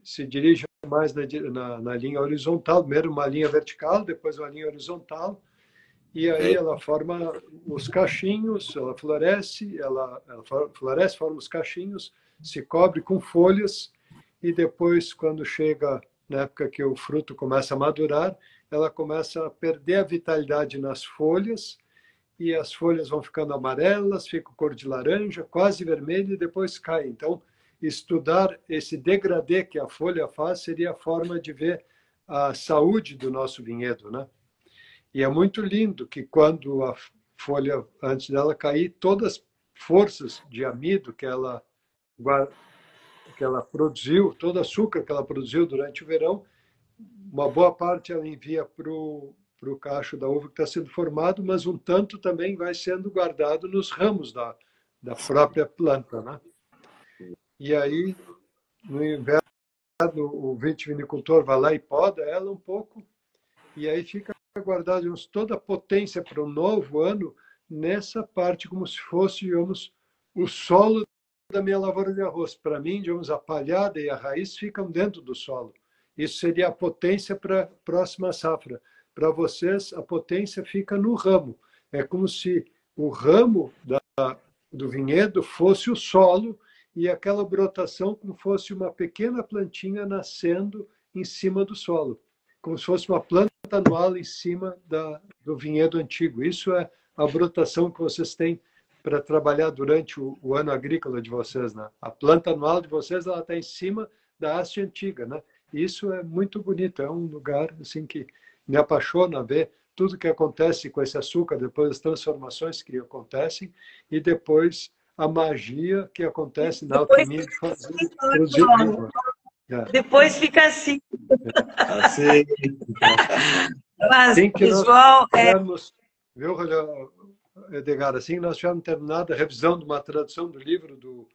se dirige mais na linha horizontal, primeiro uma linha vertical, depois uma linha horizontal, e aí ela forma os cachinhos, ela floresce, forma os cachinhos, se cobre com folhas, e depois, quando chega na época que o fruto começa a madurar, ela começa a perder a vitalidade nas folhas, e as folhas vão ficando amarelas, ficam cor de laranja, quase vermelha, e depois cai. Então, estudar esse degradê que a folha faz seria a forma de ver a saúde do nosso vinhedo, né? E é muito lindo que quando a folha, antes dela cair, todas as forças de amido que ela produziu, todo o açúcar que ela produziu durante o verão, uma boa parte ela envia para o cacho da uva que está sendo formado, mas um tanto também vai sendo guardado nos ramos da própria planta, né? E aí, no inverno, o vitivinicultor vai lá e poda ela um pouco, e aí fica guardado toda a potência para um novo ano nessa parte, como se fosse, digamos, o solo da minha lavoura de arroz. Para mim, digamos, a palhada e a raiz ficam dentro do solo. Isso seria a potência para a próxima safra. Para vocês, a potência fica no ramo. É como se o ramo do vinhedo fosse o solo e aquela brotação como fosse uma pequena plantinha nascendo em cima do solo, como se fosse uma planta anual em cima do vinhedo antigo. Isso é a brotação que vocês têm para trabalhar durante o ano agrícola de vocês, né? A planta anual de vocês ela está em cima da haste antiga, né? Isso é muito bonito. É um lugar assim que me apaixona ver tudo que acontece com esse açúcar, depois as transformações que acontecem e depois a magia que acontece na alquimia de produzir uva.
Depois fica assim.
Assim.
Mas,
assim que
pessoal,
viu, Edgar, assim que nós tivermos terminado a revisão de uma tradução do livro do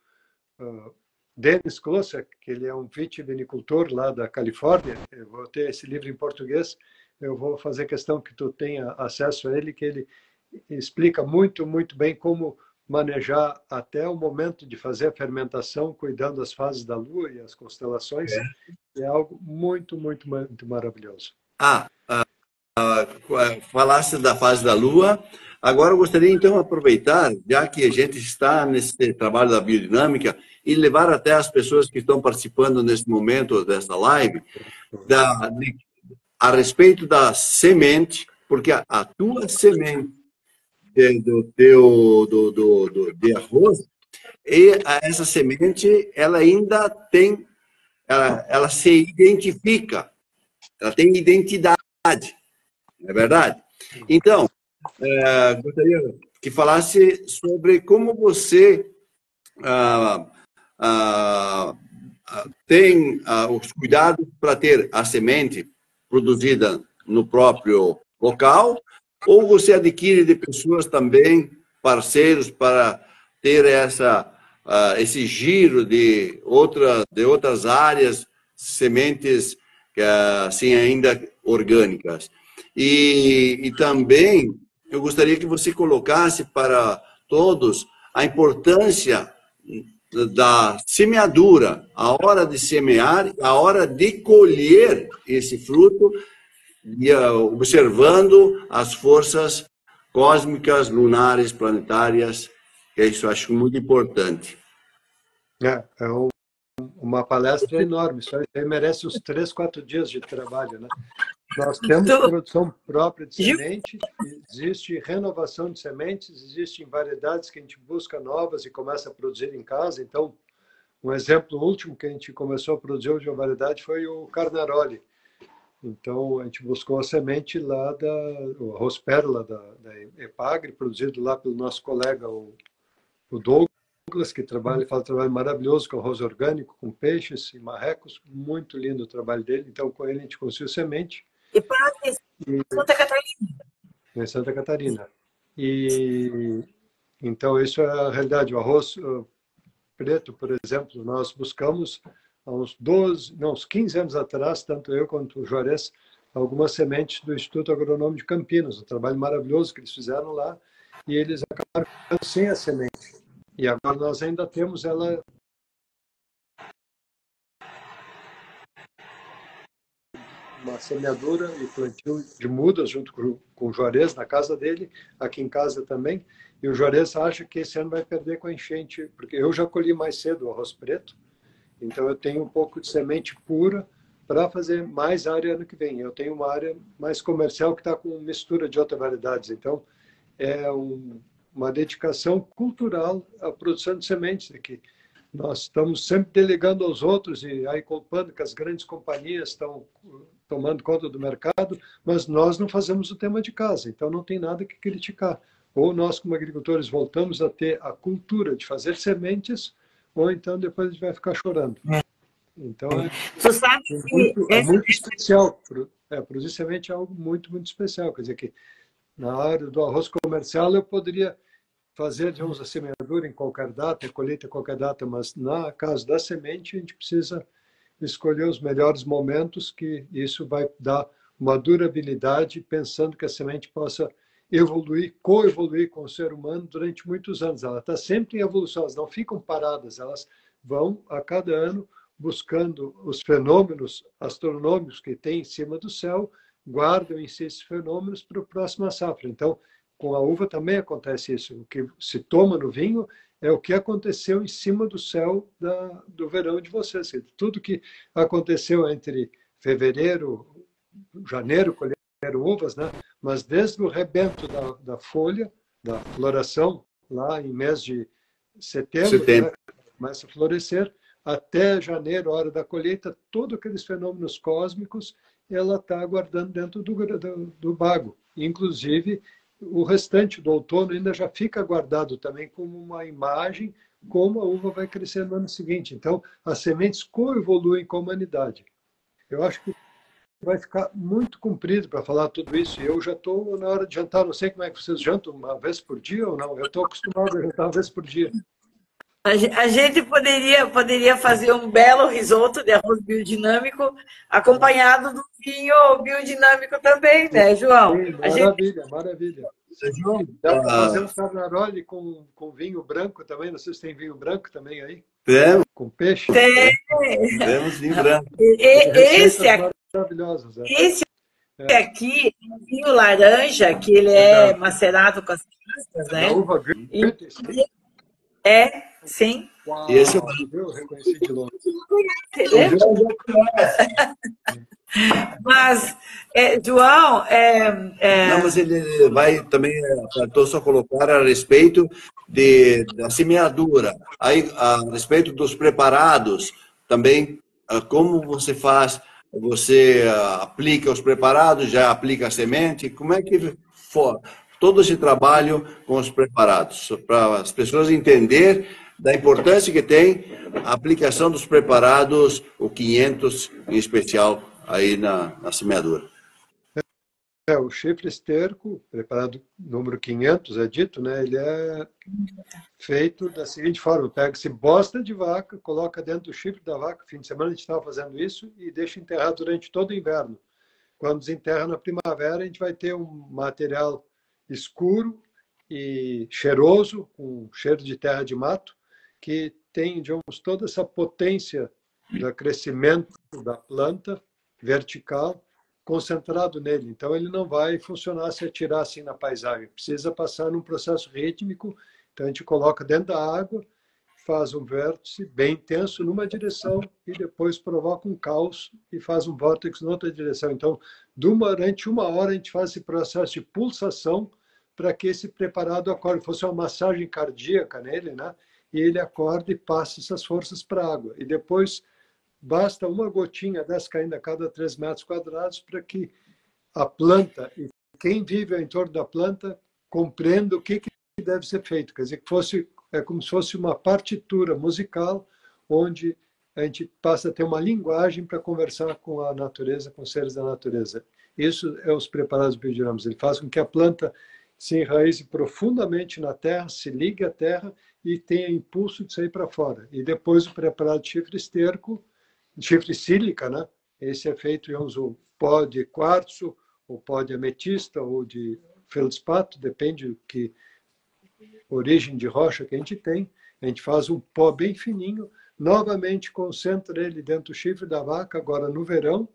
Dennis Klosek, que ele é um vitivinicultor lá da Califórnia. Eu vou ter esse livro em português. Eu vou fazer questão que tu tenha acesso a ele, que ele explica muito, muito bem como manejar até o momento de fazer a fermentação, cuidando das fases da Lua e as constelações. É algo muito, muito, muito maravilhoso.
Falasse da fase da Lua. Agora eu gostaria, então, de aproveitar, já que a gente está nesse trabalho da biodinâmica, e levar até as pessoas que estão participando nesse momento dessa live, a respeito da semente, porque a tua semente de arroz, e essa semente, ela ainda tem, ela se identifica, ela tem identidade, não é verdade? Então, gostaria que falasse sobre como você tem os cuidados para ter a semente produzida no próprio local, ou você adquire de pessoas também, parceiros, para ter esse giro de outras áreas, sementes assim ainda orgânicas. E também eu gostaria que você colocasse para todos a importância da semeadura, a hora de semear, a hora de colher esse fruto, e observando as forças cósmicas, lunares, planetárias, que isso eu acho muito importante.
Uma palestra enorme, isso aí merece uns 3, 4 dias de trabalho, né? Nós temos produção própria de semente, existe renovação de sementes, existem variedades que a gente busca novas e começa a produzir em casa. Então, um exemplo último que a gente começou a produzir hoje, uma variedade, foi o Carnaroli. Então, a gente buscou a semente lá o arroz pérola da Epagre, produzido lá pelo nosso colega, o Douglas, que faz um trabalho maravilhoso com arroz orgânico, com peixes e marrecos. Muito lindo o trabalho dele. Então, com ele a gente conseguiu semente.
Epagre, Santa Catarina.
Em Santa Catarina. E então isso é a realidade. O arroz preto, por exemplo, nós buscamos há uns 15 anos atrás, tanto eu quanto o Juarez, algumas sementes do Instituto Agronômico de Campinas, um trabalho maravilhoso que eles fizeram lá, e eles acabaram ficando sem a semente. E agora nós ainda temos ela uma semeadura e plantio de mudas junto com o Juarez na casa dele, aqui em casa também. E o Juarez acha que esse ano vai perder com a enchente, porque eu já colhi mais cedo o arroz preto, então eu tenho um pouco de semente pura para fazer mais área ano que vem. Eu tenho uma área mais comercial que está com mistura de outras variedades. Então, é uma dedicação cultural à produção de sementes aqui. Nós estamos sempre delegando aos outros e aí culpando que as grandes companhias estão tomando conta do mercado, mas nós não fazemos o tema de casa, então não tem nada que criticar. Ou nós, como agricultores, voltamos a ter a cultura de fazer sementes, ou então depois a gente vai ficar chorando. Então,
Tu sabe
é muito especial. Produzir semente é algo muito, muito especial. Quer dizer que na área do arroz comercial eu poderia fazer, digamos, a semeadura em qualquer data, a colheita em qualquer data, mas na caso da semente a gente precisa escolher os melhores momentos, que isso vai dar uma durabilidade, pensando que a semente possa evoluir, coevoluir com o ser humano durante muitos anos. Ela está sempre em evolução, elas não ficam paradas, elas vão a cada ano buscando os fenômenos astronômicos que tem em cima do céu, guardam em si esses fenômenos para a próxima safra. Então, com a uva também acontece isso. O que se toma no vinho é o que aconteceu em cima do céu do verão de vocês. Tudo que aconteceu entre fevereiro, janeiro, colheram uvas, né? Mas desde o rebento da folha, da floração, lá em mês de setembro. Né? Começa a florescer, até janeiro, hora da colheita, todos aqueles fenômenos cósmicos, ela está guardando dentro do bago. Inclusive, o restante do outono ainda já fica guardado também como uma imagem, como a uva vai crescer no ano seguinte. Então, as sementes coevoluem com a humanidade. Eu acho que vai ficar muito comprido para falar tudo isso. E eu já estou na hora de jantar. Não sei como é que vocês jantam, uma vez por dia ou não. Eu estou acostumado a jantar uma vez por dia.
A gente poderia fazer um belo risoto de arroz biodinâmico, acompanhado do vinho biodinâmico também, né, João?
Sim, maravilha, maravilha. Dá para fazer um carnaroli com vinho branco também? Não sei se tem vinho branco também aí.
Temos.
Com peixe?
Temos vinho branco.
Esse aqui,
maravilhosos.
Esse aqui é um vinho laranja, que ele é macerado com as cascas, né?
Da uva grande.
Sim.
E esse
eu reconheci de longe.
Mas, João...
Não, mas ele vai também, faltou só colocar a respeito da semeadura, aí, a respeito dos preparados, também, como você faz, você aplica os preparados, já aplica a semente, como é que for todo esse trabalho com os preparados, para as pessoas entenderem da importância que tem a aplicação dos preparados, o 500 em especial, aí na semeadura.
O chifre esterco, preparado número 500, é dito, né? Ele é feito da seguinte forma: pega-se bosta de vaca, coloca dentro do chifre da vaca, fim de semana a gente estava fazendo isso, e deixa enterrar durante todo o inverno. Quando desenterra na primavera, a gente vai ter um material escuro e cheiroso, com cheiro de terra de mato, que tem, digamos, toda essa potência do crescimento da planta vertical concentrado nele. Então, ele não vai funcionar se atirar assim na paisagem. Precisa passar num processo rítmico. Então, a gente coloca dentro da água, faz um vértice bem intenso numa direção e depois provoca um caos e faz um vórtice na outra direção. Então, durante uma hora, a gente faz esse processo de pulsação para que esse preparado acorde. Fosse uma massagem cardíaca nele, né? E ele acorde e passe essas forças para a água. E depois basta uma gotinha dessa caindo a cada 3 metros quadrados para que a planta e quem vive ao entorno da planta compreenda o que deve ser feito. Quer dizer, é como se fosse uma partitura musical onde a gente passa a ter uma linguagem para conversar com a natureza, com os seres da natureza. Isso é os preparados biodinâmicos. Ele faz com que a planta se enraize profundamente na terra, se ligue à terra e tenha impulso de sair para fora. E depois o preparado de chifre esterco, chifre sílica, né? Esse é feito em um pó de quartzo, ou pó de ametista, ou de feldspato, depende do que origem de rocha que a gente tem. A gente faz um pó bem fininho, novamente concentra ele dentro do chifre da vaca, agora no verão,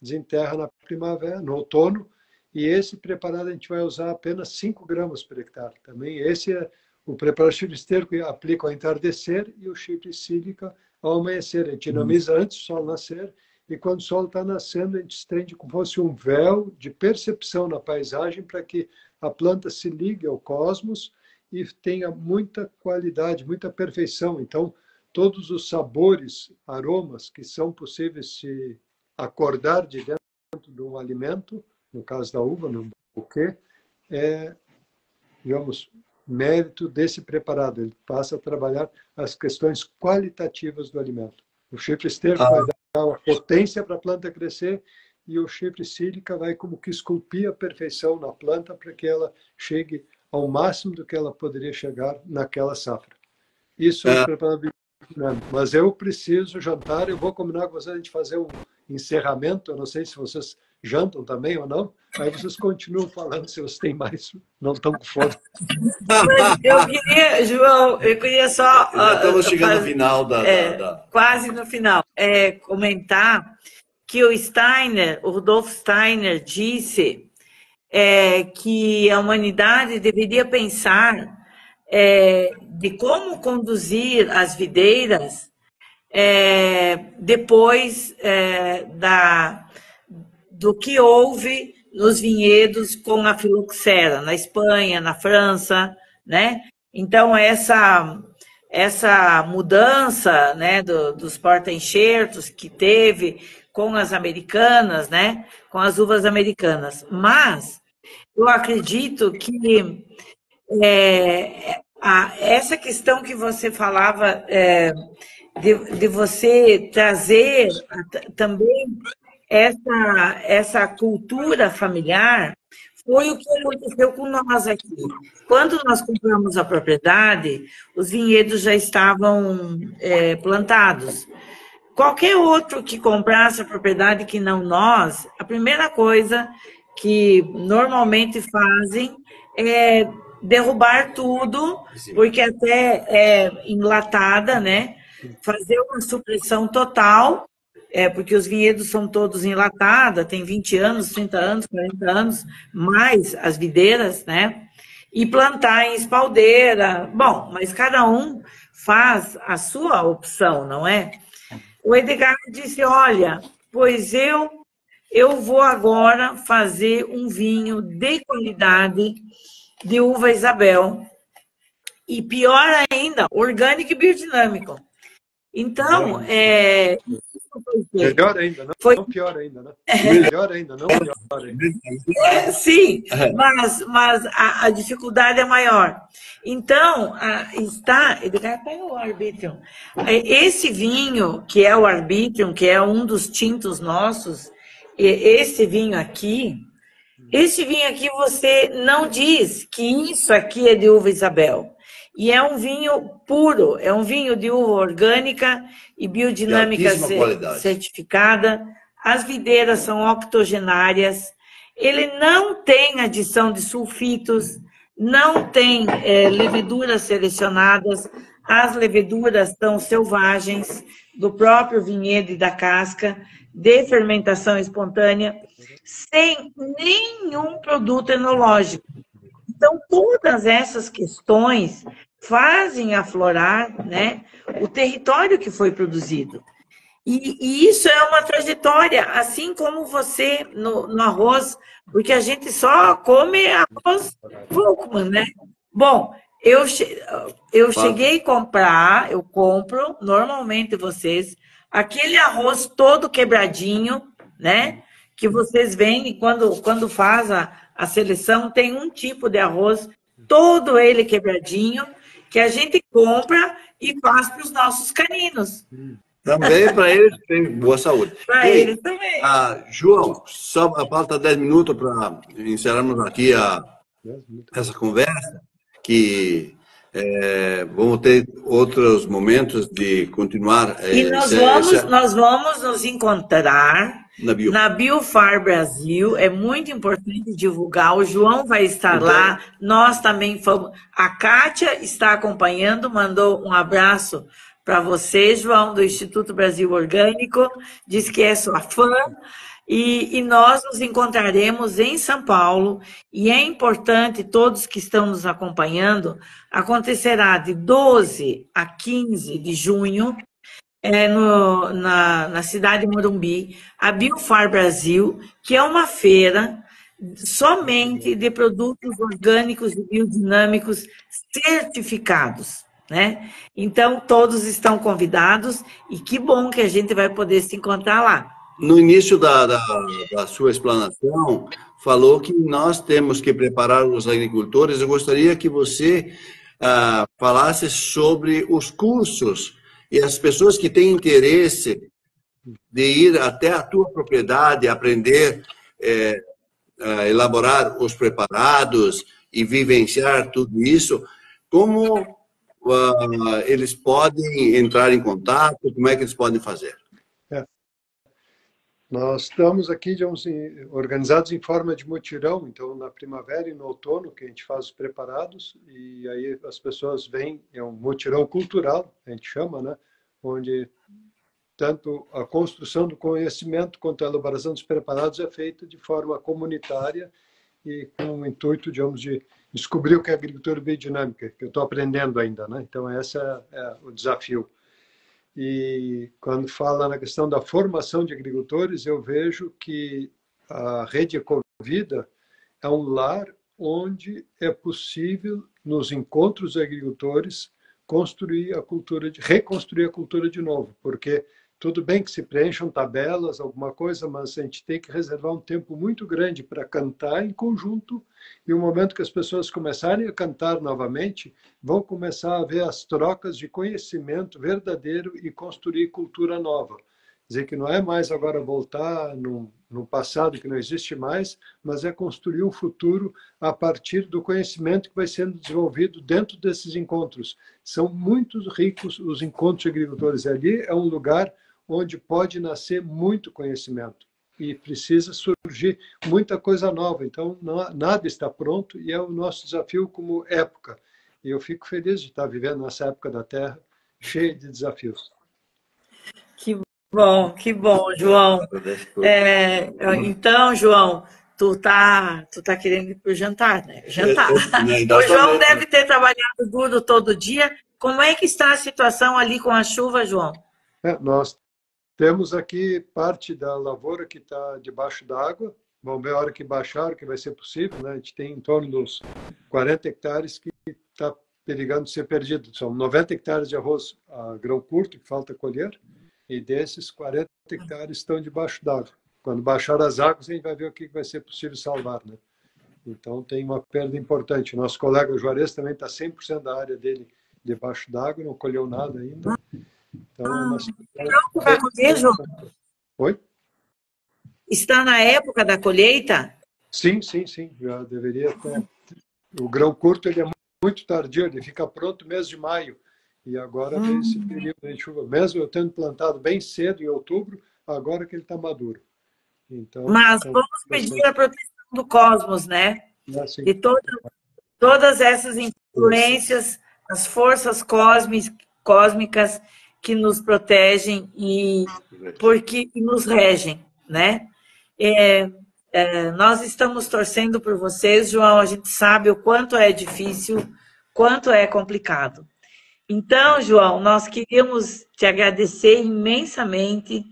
desenterra na primavera, no outono, e esse preparado a gente vai usar apenas 5 gramas por hectare. Também esse é o preparado chifre esterco, que aplica ao entardecer, e o chifre sílica ao amanhecer. A gente dinamiza antes do sol nascer, e quando o sol está nascendo, a gente estende como se fosse um véu de percepção na paisagem para que a planta se ligue ao cosmos e tenha muita qualidade, muita perfeição. Então, todos os sabores, aromas que são possíveis se acordar de dentro de um alimento, no caso da uva, no buquê, é, digamos, mérito desse preparado. Ele passa a trabalhar as questões qualitativas do alimento. O chifre esterco vai dar uma potência para a planta crescer e o chifre sílica vai como que esculpir a perfeição na planta para que ela chegue ao máximo do que ela poderia chegar naquela safra. Isso é o preparado. Mas eu preciso jantar, eu vou combinar com vocês a gente fazer um encerramento, eu não sei se vocês jantam também ou não, aí vocês continuam falando se vocês têm mais, não estão com fome.
Eu queria, João, eu queria só...
Já estamos chegando no final
quase no final. Comentar que o Steiner, o Rudolf Steiner, disse que a humanidade deveria pensar de como conduzir as videiras depois do que houve nos vinhedos com a filoxera, na Espanha, na França, né? Então, essa mudança, né, dos porta-enxertos que teve com as americanas, né, com as uvas americanas. Mas eu acredito que essa questão que você falava de você trazer também essa cultura familiar foi o que aconteceu com nós aqui. Quando nós compramos a propriedade, os vinhedos já estavam plantados. Qualquer outro que comprasse a propriedade que não nós, a primeira coisa que normalmente fazem é derrubar tudo, porque até é enlatada, né? Fazer uma supressão total, porque os vinhedos são todos enlatados, tem 20 anos, 30 anos, 40 anos, mais as videiras, né? E plantar em espaldeira. Bom, mas cada um faz a sua opção, não é? O Edgar disse, olha, pois eu vou agora fazer um vinho de qualidade de uva Isabel. E pior ainda, orgânico e biodinâmico. Então,
melhor ainda, não pior ainda, né? Melhor ainda, não pior ainda.
Sim, mas a dificuldade é maior. Então, Edgar, pega o Arbitrium. Esse vinho, que é o Arbitrium, que é um dos tintos nossos, esse vinho aqui você não diz que isso aqui é de uva Isabel. E é um vinho puro, é um vinho de uva orgânica e biodinâmica certificada. As videiras são octogenárias. Ele não tem adição de sulfitos, não tem leveduras selecionadas. As leveduras são selvagens, do próprio vinhedo e da casca, de fermentação espontânea, sem nenhum produto enológico. Então, todas essas questões fazem aflorar, né, o território que foi produzido. E isso é uma trajetória, assim como você no arroz, porque a gente só come arroz Volkmann, né? Bom, eu cheguei a comprar, eu compro, normalmente vocês, aquele arroz todo quebradinho, né? Que vocês vendem quando faz a seleção, tem um tipo de arroz, todo ele quebradinho, que a gente compra e faz para os nossos caninos.
Também para eles tem boa saúde.
Para eles também.
João, só falta 10 minutos para encerrarmos aqui essa conversa, que vamos ter outros momentos de continuar.
E nós vamos nos encontrar na Biofar Brasil. É muito importante divulgar. O João vai estar lá. Nós também fomos. A Kátia está acompanhando, mandou um abraço para você, João, do Instituto Brasil Orgânico. Diz que é sua fã. E nós nos encontraremos em São Paulo, e é importante, todos que estão nos acompanhando, acontecerá de 12 a 15 de junho, na cidade de Morumbi, a Biofar Brasil, que é uma feira somente de produtos orgânicos e biodinâmicos certificados, né? Então, todos estão convidados, e que bom que a gente vai poder se encontrar lá.
No início da sua explanação, falou que nós temos que preparar os agricultores. Eu gostaria que você falasse sobre os cursos e as pessoas que têm interesse de ir até a tua propriedade, aprender a elaborar os preparados e vivenciar tudo isso. Como eles podem entrar em contato? Como é que eles podem fazer?
Nós estamos aqui, digamos, organizados em forma de mutirão, então na primavera e no outono que a gente faz os preparados, e aí as pessoas vêm, é um mutirão cultural, a gente chama, né? Onde tanto a construção do conhecimento quanto a elaboração dos preparados é feita de forma comunitária e com o intuito, digamos, de descobrir o que é agricultura biodinâmica, que eu estou aprendendo ainda, né? Então esse é o desafio. E quando fala na questão da formação de agricultores, eu vejo que a Rede Ecovida é um lar onde é possível, nos encontros de agricultores, reconstruir a cultura de novo. Porque tudo bem que se preencham tabelas, alguma coisa, mas a gente tem que reservar um tempo muito grande para cantar em conjunto, e o momento que as pessoas começarem a cantar novamente, vão começar a haver as trocas de conhecimento verdadeiro e construir cultura nova. Quer dizer que não é mais agora voltar num passado que não existe mais, mas é construir um futuro a partir do conhecimento que vai sendo desenvolvido dentro desses encontros. São muito ricos os encontros de agricultores. Ali é um lugar onde pode nascer muito conhecimento e precisa surgir muita coisa nova. Então, nada está pronto, e é o nosso desafio como época. E eu fico feliz de estar vivendo nessa época da Terra, cheia de desafios.
Que bom, João. Então, João, tu tá querendo ir para o jantar, né? Jantar. O João deve ter trabalhado duro todo dia. Como é que está a situação ali com a chuva, João?
Nós temos aqui parte da lavoura que está debaixo d'água. Vamos ver a hora que baixar, o que vai ser possível, né? A gente tem em torno dos 40 hectares que está perigando ser perdido. São 90 hectares de arroz a grão curto que falta colher, e desses 40 hectares estão debaixo d'água. Quando baixar as águas, a gente vai ver o que vai ser possível salvar, né? Então tem uma perda importante. Nosso colega Juarez também está 100% da área dele debaixo d'água, não colheu nada ainda. Então,
vai colher, João?
Oi?
Está na época da colheita?
Sim. Já deveria ter. O grão curto ele é muito tardio, ele fica pronto mês de maio. E agora vem esse período de chuva. Mesmo eu tendo plantado bem cedo, em outubro, agora que ele está maduro. Então,
mas vamos pedir a proteção do cosmos, né?
Sim.
E todas essas influências, as forças cósmicas que nos protegem e nos regem, né? Nós estamos torcendo por vocês, João. A gente sabe o quanto é difícil, quanto é complicado. Então, João, nós queríamos te agradecer imensamente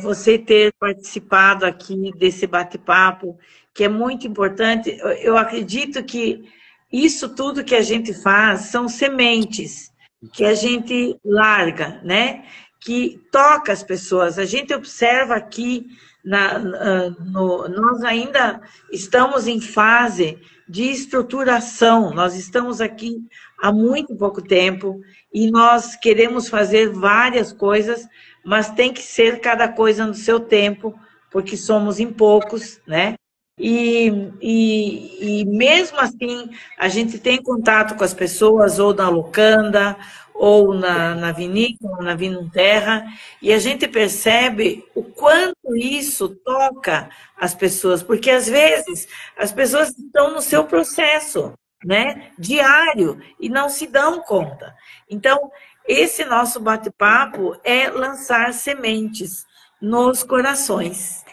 você ter participado aqui desse bate-papo, que é muito importante. Eu acredito que isso tudo que a gente faz são sementes que a gente larga, né? Que toca as pessoas. A gente observa aqui, nós ainda estamos em fase de estruturação, nós estamos aqui há muito pouco tempo e nós queremos fazer várias coisas, mas tem que ser cada coisa no seu tempo, porque somos em poucos, né? e mesmo assim, a gente tem contato com as pessoas, ou na locanda, ou na vinícola, na Vinunterra, e a gente percebe o quanto isso toca as pessoas, porque às vezes as pessoas estão no seu processo, né, diário, e não se dão conta. Então, esse nosso bate-papo é lançar sementes nos corações.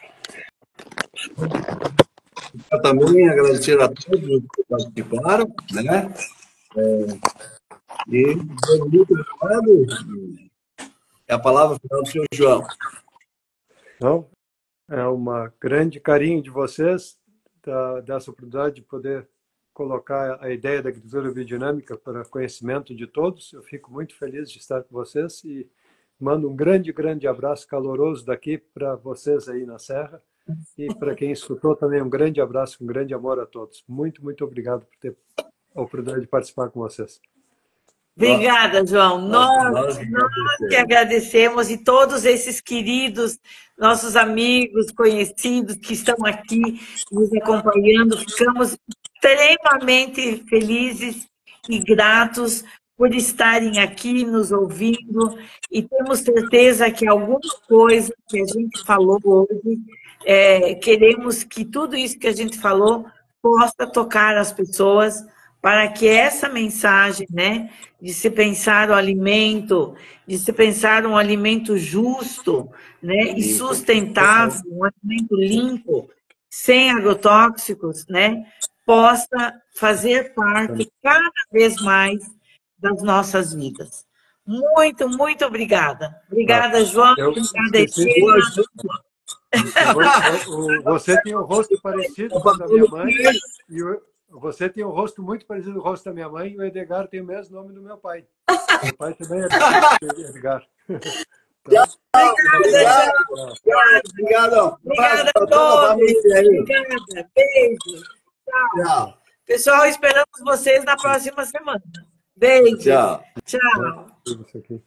Eu também agradecer a todos que participaram, né? E muito obrigado. É a palavra final do senhor João.
Então, é uma grande carinho de vocês, dessa oportunidade de poder colocar a ideia da agricultura biodinâmica para conhecimento de todos. Eu fico muito feliz de estar com vocês e mando um grande, grande abraço caloroso daqui para vocês aí na Serra. E para quem escutou também um grande abraço, um grande amor a todos. Muito, muito obrigado por ter a oportunidade de participar com vocês.
Obrigada, João. Nós que agradecemos, e todos esses queridos, nossos amigos, conhecidos que estão aqui nos acompanhando, ficamos extremamente felizes e gratos por estarem aqui nos ouvindo, e temos certeza que alguma coisa que a gente falou hoje, queremos que tudo isso que a gente falou possa tocar as pessoas, para que essa mensagem, né, de se pensar o alimento, de se pensar um alimento justo, né, e sustentável, um alimento limpo, sem agrotóxicos, né, possa fazer parte cada vez mais das nossas vidas. Muito, muito obrigada. Obrigada, João. Obrigada, Etienne.
Você tem um rosto parecido com o da minha mãe, e você tem um rosto muito parecido com o rosto da minha mãe, e o Edgar tem o mesmo nome do meu pai. Meu pai também é Edgar. Então,
obrigado.
Obrigada a todos. Obrigada. Beijo. Tchau. Pessoal, esperamos vocês na próxima semana. Beijo.
Tchau.
Tchau.
isso aqui.